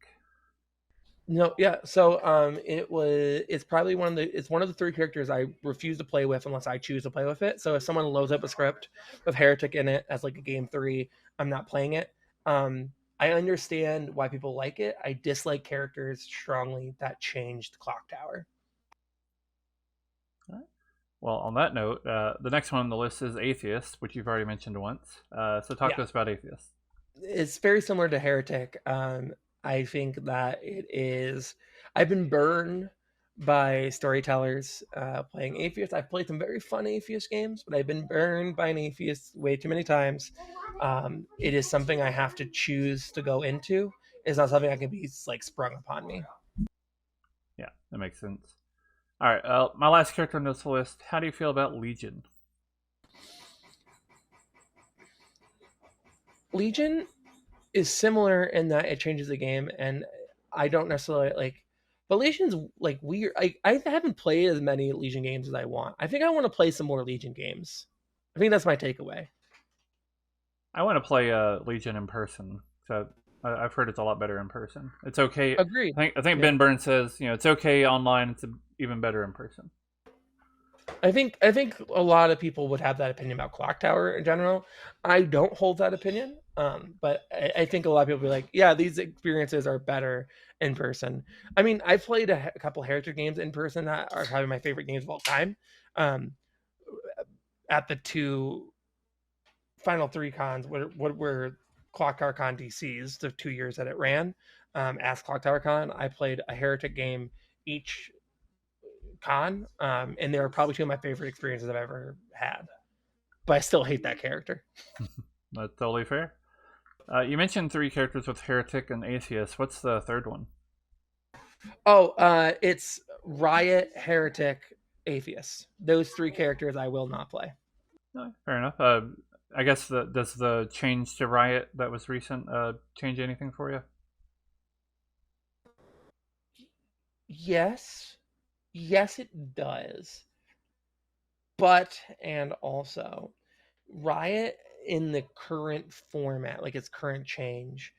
No, yeah. So it's probably one of the three characters I refuse to play with unless I choose to play with it. So if someone loads up a script with Heretic in it as like a game 3, I'm not playing it. Um I understand why people like it. I dislike characters strongly that changed Clocktower. Well, on that note, the next one on the list is Atheist, which you've already mentioned once. So talk Yeah. to us about Atheist. It's very similar to Heretic. I think that it is. I've been burned by storytellers playing Atheist. I've played some very fun Atheist games, but I've been burned by an Atheist way too many times. It is something I have to choose to go into. It's not something that can be like sprung upon me. Yeah, that makes sense. All right, my last character on this list. How do you feel about Legion? Legion is similar in that it changes the game, and I don't necessarily like. But Legion's like weird. I haven't played as many Legion games as I want. I think I want to play some more Legion games. I think that's my takeaway. I want to play Legion in person. So I've heard it's a lot better in person. It's okay. Agreed. I think Yeah, Ben Burns says it's okay online. It's even better in person. I think a lot of people would have that opinion about Clocktower in general. I don't hold that opinion, but I think a lot of people be like, yeah, these experiences are better in person. I mean, I've played a couple Heritage games in person that are probably my favorite games of all time. Um, at the two final three cons, what were Clock Tower Con DCs, the 2 years that it ran, as Clock Tower Con, I played a Heretic game each con, and they were probably two of my favorite experiences I've ever had. But I still hate that character. That's totally fair. You mentioned three characters with Heretic and Atheist. What's the third one? Oh, it's Riot, Heretic, Atheist. Those three characters I will not play. No, fair enough. I guess does the change to Riot that was recent change anything for you? Yes, yes, it does. But and also, Riot in the current format, like its current change,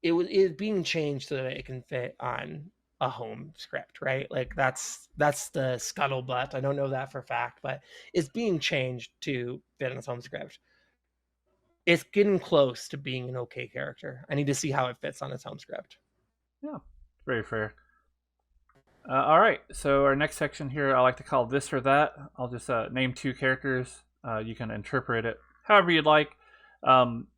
it being changed so that it can fit on a home script, right? Like that's the scuttlebutt. I don't know that for a fact, but it's being changed to fit on its home script. It's getting close to being an okay character. I need to see how it fits on its home script. Yeah, very fair. All right, so our next section here, I like to call this or that. I'll just name two characters. You can interpret it however you'd like. Um,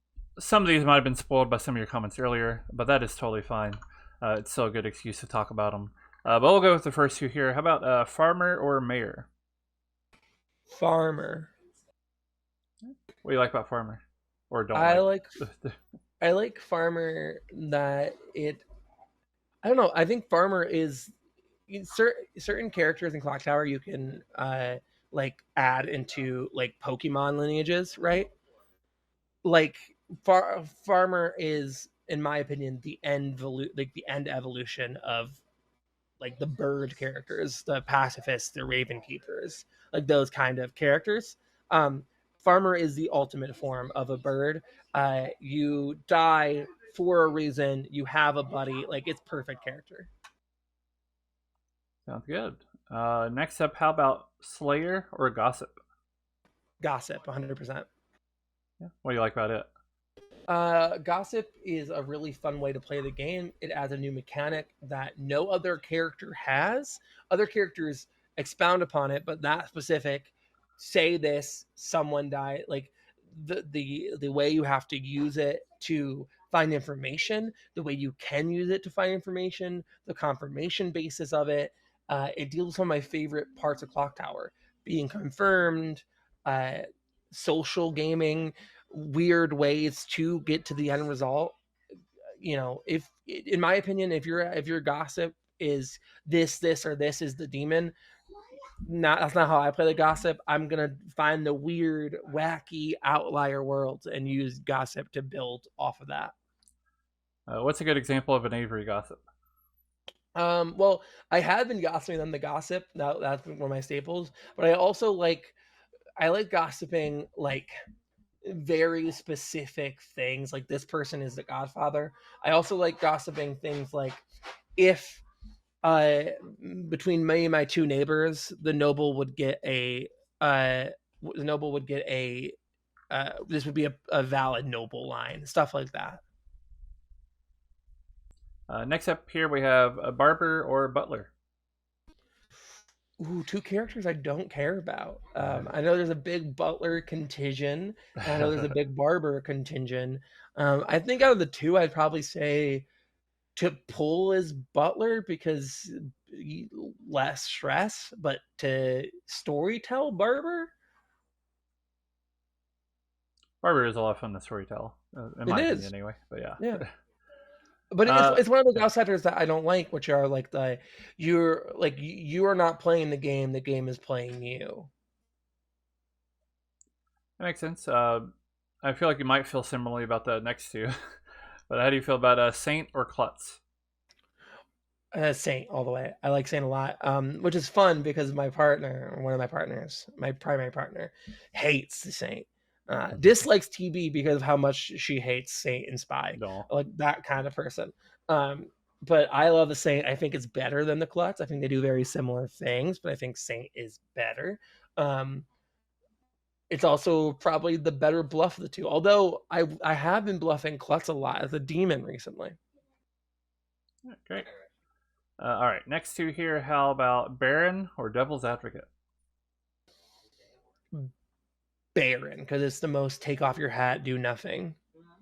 some of these might have been spoiled by some of your comments earlier, but that is totally fine. It's still a good excuse to talk about them. But we'll go with the first two here. How about farmer or mayor? Farmer. What do you like about farmer, or don't I like? like I like Farmer that it I don't know. I think Farmer is certain characters in Clock Tower you can like add into like Pokemon lineages, right? Like Farmer is, in my opinion, like the end evolution of like the bird characters, the pacifists, the raven keepers, like those kind of characters. Farmer is the ultimate form of a bird. You die for a reason. You have a buddy. Like, it's perfect character. Sounds good. Next up, how about Slayer or Gossip? Gossip, 100%. Yeah. What do you like about it? Gossip is a really fun way to play the game. It adds a new mechanic that no other character has. Other characters expound upon it, but that specific say this, someone died. Like the way you have to use it to find information, the way you can use it to find information, the confirmation basis of it. It deals with some of my favorite parts of Clocktower, being confirmed, uh, social gaming, weird ways to get to the end result. You know, if in my opinion, if your gossip is this or this is the demon, not that's not how I play the gossip. I'm gonna find the weird, wacky outlier worlds and use gossip to build off of that. What's a good example of an Avery Gossip? Well, I have been gossiping on the gossip. That's one of my staples. But I like gossiping like very specific things. Like, this person is the Godfather. I also like gossiping things like, if uh between me and my two neighbors, the noble would get a the noble would get a this would be a valid noble line, stuff like that. Next up here we have a Barber or Butler. Ooh, two characters I don't care about. I know there's a big Butler contingent, and I know there's a big Barber contingent. I think out of the two, I'd probably say to pull is Butler because less stress, but to storytell Barber, Barber is a lot of fun to storytell, in it my is. opinion, anyway. But yeah. Yeah. But uh, it's one of those yeah, outsiders that I don't like, which are like you are not playing the game is playing you. that makes sense. I feel like you might feel similarly about the next two. But how do you feel about Saint or Klutz? Saint all the way. I like Saint a lot, which is fun because my partner, one of my partners, my primary partner, hates the Saint. Dislikes TB because of how much she hates Saint and Spy, No. like that kind of person. Um, but I love the Saint. I think it's better than the Klutz. I think they do very similar things, but I think Saint is better. Um, it's also probably the better bluff of the two. Although I have been bluffing Klutz a lot as a demon recently. Yeah, great. All right, next two here. How about Baron or Devil's Advocate? Baron, because it's the most take off your hat, do nothing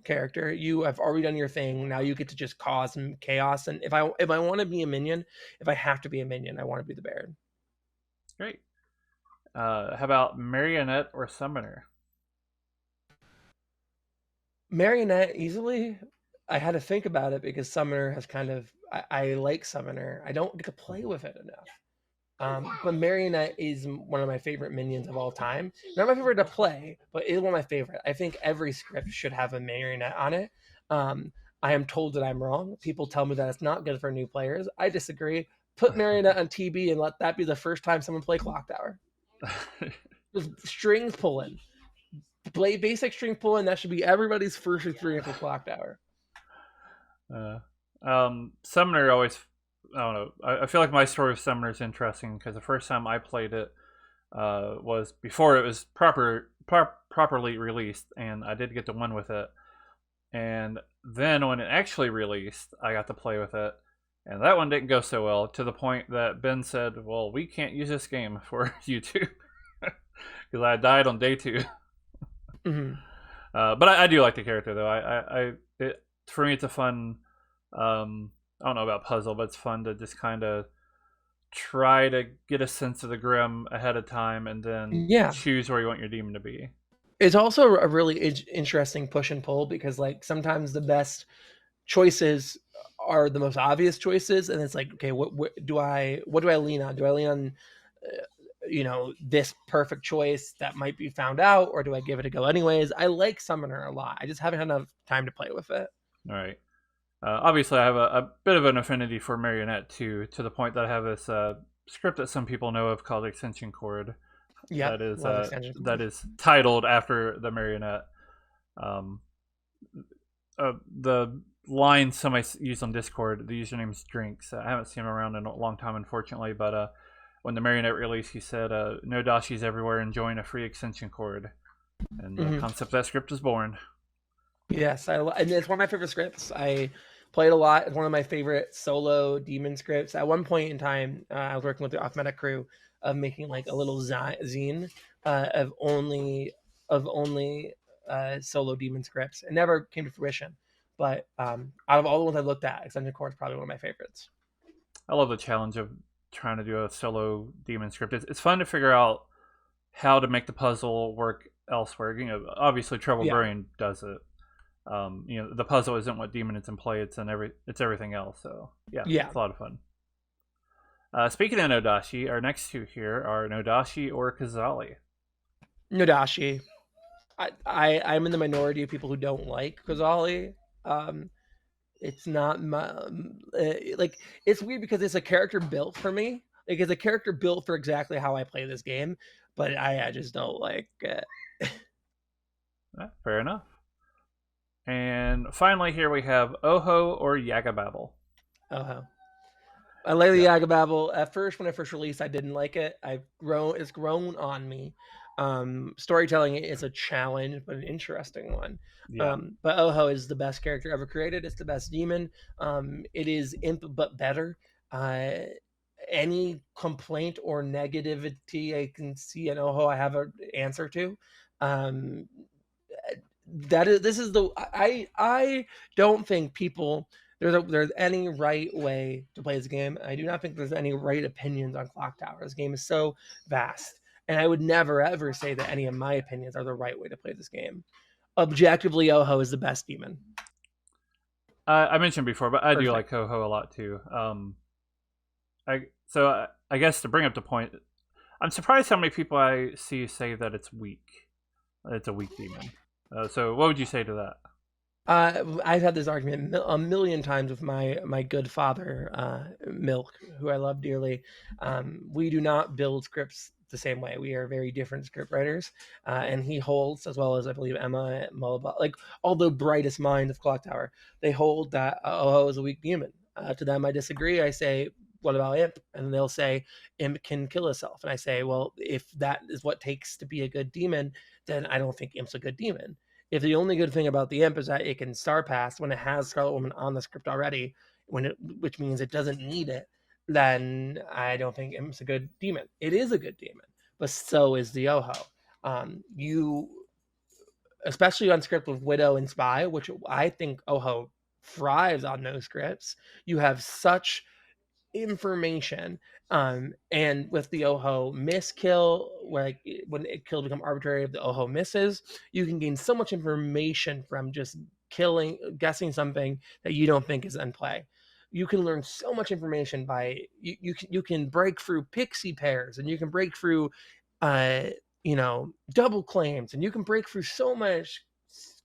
character. You have already done your thing. Now you get to just cause some chaos. And if I want to be a minion, if I have to be a minion, I want to be the Baron. Great. How about Marionette or Summoner? Marionette easily. I had to think about it because Summoner has kind of I like Summoner. I don't get to play with it enough. But Marionette is one of my favorite minions of all time. Not my favorite to play, but is one of my favorite. I think every script should have a Marionette on it. Um, I am told that I'm wrong. People tell me that it's not good for new players. I disagree. Put Marionette on TB and let that be the first time someone play Clocktower. Just strings pulling. Play basic string pulling. That should be everybody's first experience with Clocktower. Summoner always, I don't know. I feel like my story of Summoner is interesting because the first time I played it was before it was properly released, and I did get to win with it. And then when it actually released, I got to play with it, and that one didn't go so well. To the point that Ben said, "Well, we can't use this game for YouTube," because I died on day two. Mm-hmm. But I do like the character though. For me, it's a fun. I don't know about puzzle, but it's fun to just kind of try to get a sense of the Grim ahead of time, and then Yeah, choose where you want your demon to be. it's also a really interesting push and pull because like sometimes the best choices are the most obvious choices, and it's like, okay, what do I lean on? Do I lean on this perfect choice that might be found out, or do I give it a go anyways? I like Summoner a lot. I just haven't had enough time to play with it. All right. Obviously, I have a bit of an affinity for Marionette too, to the point that I have this script that some people know of called Extension Cord. Yep, love extension That cord. is titled after the marionette. Um, the line somebody used on Discord, the username's Drinks. I haven't seen him around in a long time, unfortunately, but when the marionette released, he said, "No Dashi's everywhere enjoying a free extension cord," and the Mm-hmm. concept of that script is born. Yes, and it's one of my favorite scripts. I played a lot. It's one of my favorite solo demon scripts. At one point in time, I was working with the Arithmetic crew of making like a little zine of only solo demon scripts. It never came to fruition, but out of all the ones I looked at, Extension Core is probably one of my favorites. I love the challenge of trying to do a solo demon script. It's fun to figure out how to make the puzzle work elsewhere. Obviously, Trouble Yeah, Brain does it. The puzzle isn't what demon is in play; it's everything else. So yeah, yeah. it's a lot of fun. Speaking of Nodashi, our next two here are Nodashi or Kazali. Nodashi. I'm in the minority of people who don't like Kozali. Um, it's not my like it's weird because it's a character built for me. Like it's a character built for exactly how I play this game, but I just don't like it. Fair enough. And finally, here we have Oho or Yagababble. Oh, I like the Yeah, Yaga Babel. At first, when I first released, I didn't like it. It's grown on me. Storytelling is a challenge, but an interesting one. yeah. But Oho is the best character ever created. It's the best demon. It is imp, but better. Uh, any complaint or negativity I can see in Oho, I have an answer to. Um, that is this is the I don't think people there's any right way to play this game. I do not think there's any right opinions on Clocktower. This game is so vast, and I would never ever say that any of my opinions are the right way to play this game. Objectively, Oho is the best demon. I mentioned before, but I do Perfect. like Oho a lot too. I guess to bring up the point, I'm surprised how many people I see say that it's weak. It's a weak demon. So what would you say to that? I've had this argument a million times with my good father, Milk, who I love dearly. We do not build scripts the same way. We are very different script writers, and he holds, as well as I believe Emma Mullaba, like all the brightest minds of Clocktower, they hold that Oho is a weak demon. To them, I disagree. I say, what about Imp? And they'll say Imp can kill itself, and I say, well, if that is what takes to be a good demon, then I don't think Imp's a good demon. If the only good thing about the imp is that it can star pass when it has Scarlet Woman on the script already, which means it doesn't need it, then I don't think imp's a good demon. It is a good demon, but so is the Oho. You, especially on script with Widow and Spy, which I think Oho thrives on those scripts. You have such information. And with the Oho miss kill, like when it kills become arbitrary, if the Oho misses, you can gain so much information from just guessing something that you don't think is in play. You can learn so much information by you can break through pixie pairs, and you can break through uh double claims, and you can break through so much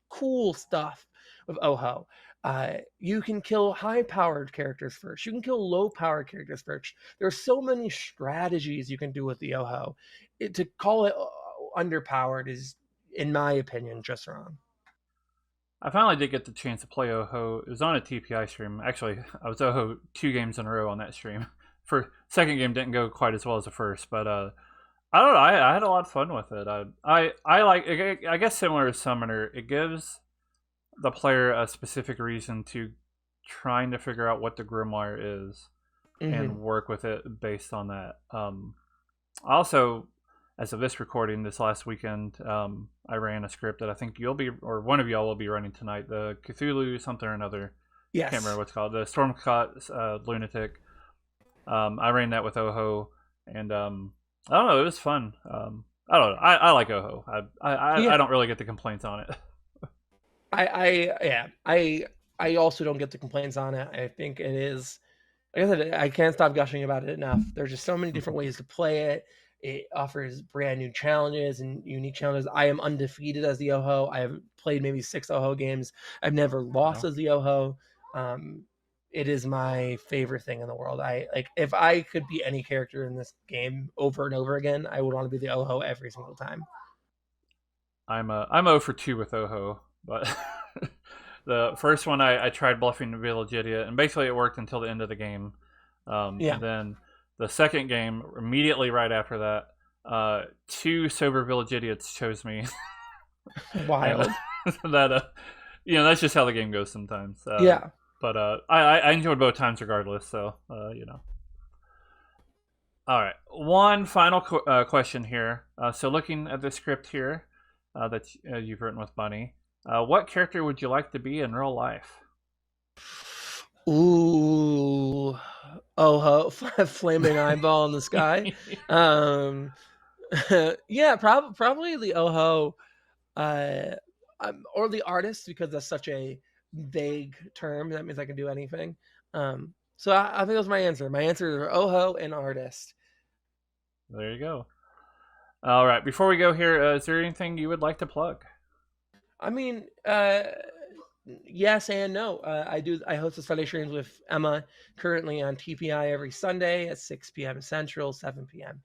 cool stuff with Oho. You can kill high powered characters first. You can kill low powered characters first. There are so many strategies you can do with the Oho. To call it underpowered is, in my opinion, just wrong. I finally did get the chance to play Oho. It was on a TPI stream. Actually, I was Oho 2 games in a row on that stream. For second game didn't go quite as well as the first, but I don't know. I had a lot of fun with it. I like. I guess similar to Summoner, it gives the player a specific reason to trying to figure out what the grimoire is Mm-hmm. and work with it based on that. Also, as of this recording, this last weekend, I ran a script that I think you'll be, or one of y'all will be running tonight. The Cthulhu something or another. Can't remember Yes. what's called. The Stormcott Lunatic. I ran that with Oho, and I don't know. It was fun. I don't know. I like Oho. I Yeah. don't really get the complaints on it. I also don't get the complaints on it. I think it is. Like I said, I can't stop gushing about it enough. There's just so many different ways to play it. It offers brand new challenges and unique challenges. I am undefeated as the Oho. I have played maybe 6 Oho games. I've never lost Wow. as the Oho. Um, it is my favorite thing in the world. I like if I could be any character in this game over and over again, I would want to be the Oho every single time. I'm 0 for 2 with Oho, but the first one I tried bluffing Villagidia, and basically it worked until the end of the game. Yeah, And then the second game, immediately right after that, two sober Villagidiots chose me, and wild. that that's just how the game goes sometimes. Yeah. But I enjoyed both times regardless. So All right, one final question here. So looking at the script here that you've written with Bunny, what character would you like to be in real life? Ooh. Oh, flaming eyeball in the sky. Um, yeah, probably the Oho, uh, or the artist because that's such a vague term. That means I can do anything. So I think that's my answer. My answer is Oho and artist. There you go. All right, before we go here, is there anything you would like to plug? I mean, yes and no. I host the Sunday streams with Emma currently on TPI every Sunday at 6 p.m. Central, 7 p.m.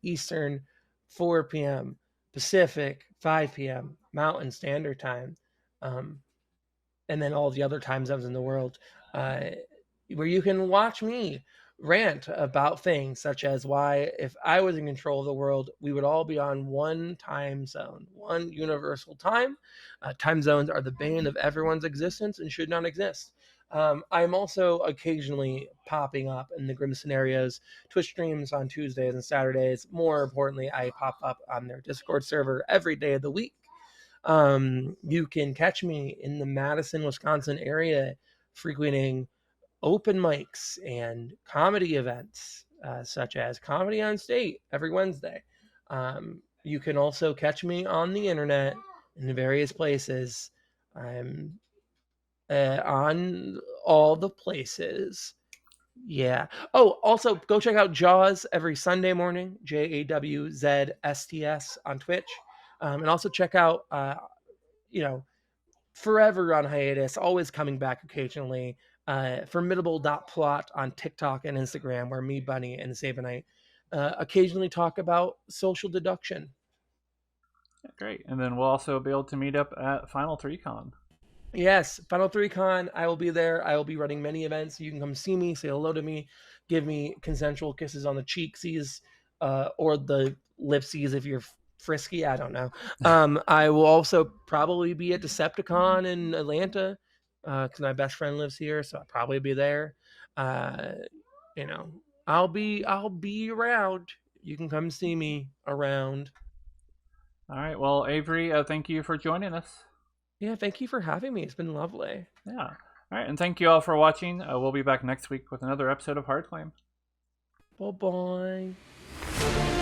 Eastern, 4 p.m. Pacific, 5 p.m. Mountain Standard Time, and then all the other time zones in the world, where you can watch me rant about things such as why, if I was in control of the world, we would all be on one time zone, one universal time. Time zones are the bane of everyone's existence and should not exist. I'm also occasionally popping up in the Grim Scenarios Twitch streams on Tuesdays and Saturdays. More importantly, I pop up on their Discord server every day of the week. You can catch me in the Madison, Wisconsin area frequenting open mics and comedy events, such as Comedy on State every Wednesday. You can also catch me on the internet in various places. I'm on all the places. Yeah. Oh, also go check out Jaws every Sunday morning, JAWZSTS on Twitch. And also check out, forever on hiatus, always coming back occasionally. Formidable.plot on TikTok and Instagram, where me, Bunny, and Sabanite occasionally talk about social deduction. Great, and then we'll also be able to meet up at Final 3Con. Yes, Final 3 Con, I will be there. I will be running many events. You can come see me, say hello to me, give me consensual kisses on the cheeksies, or the lipsies if you're frisky. I don't know. I will also probably be at Decepticon in Atlanta because my best friend lives here, so I'll probably be there. Uh, I'll be around. You can come see me around. All right, well, Avery, thank you for joining us. Yeah, thank you for having me. It's been lovely. Yeah. All right, and thank you all for watching. We'll be back next week with another episode of Hard Claim. Bye bye.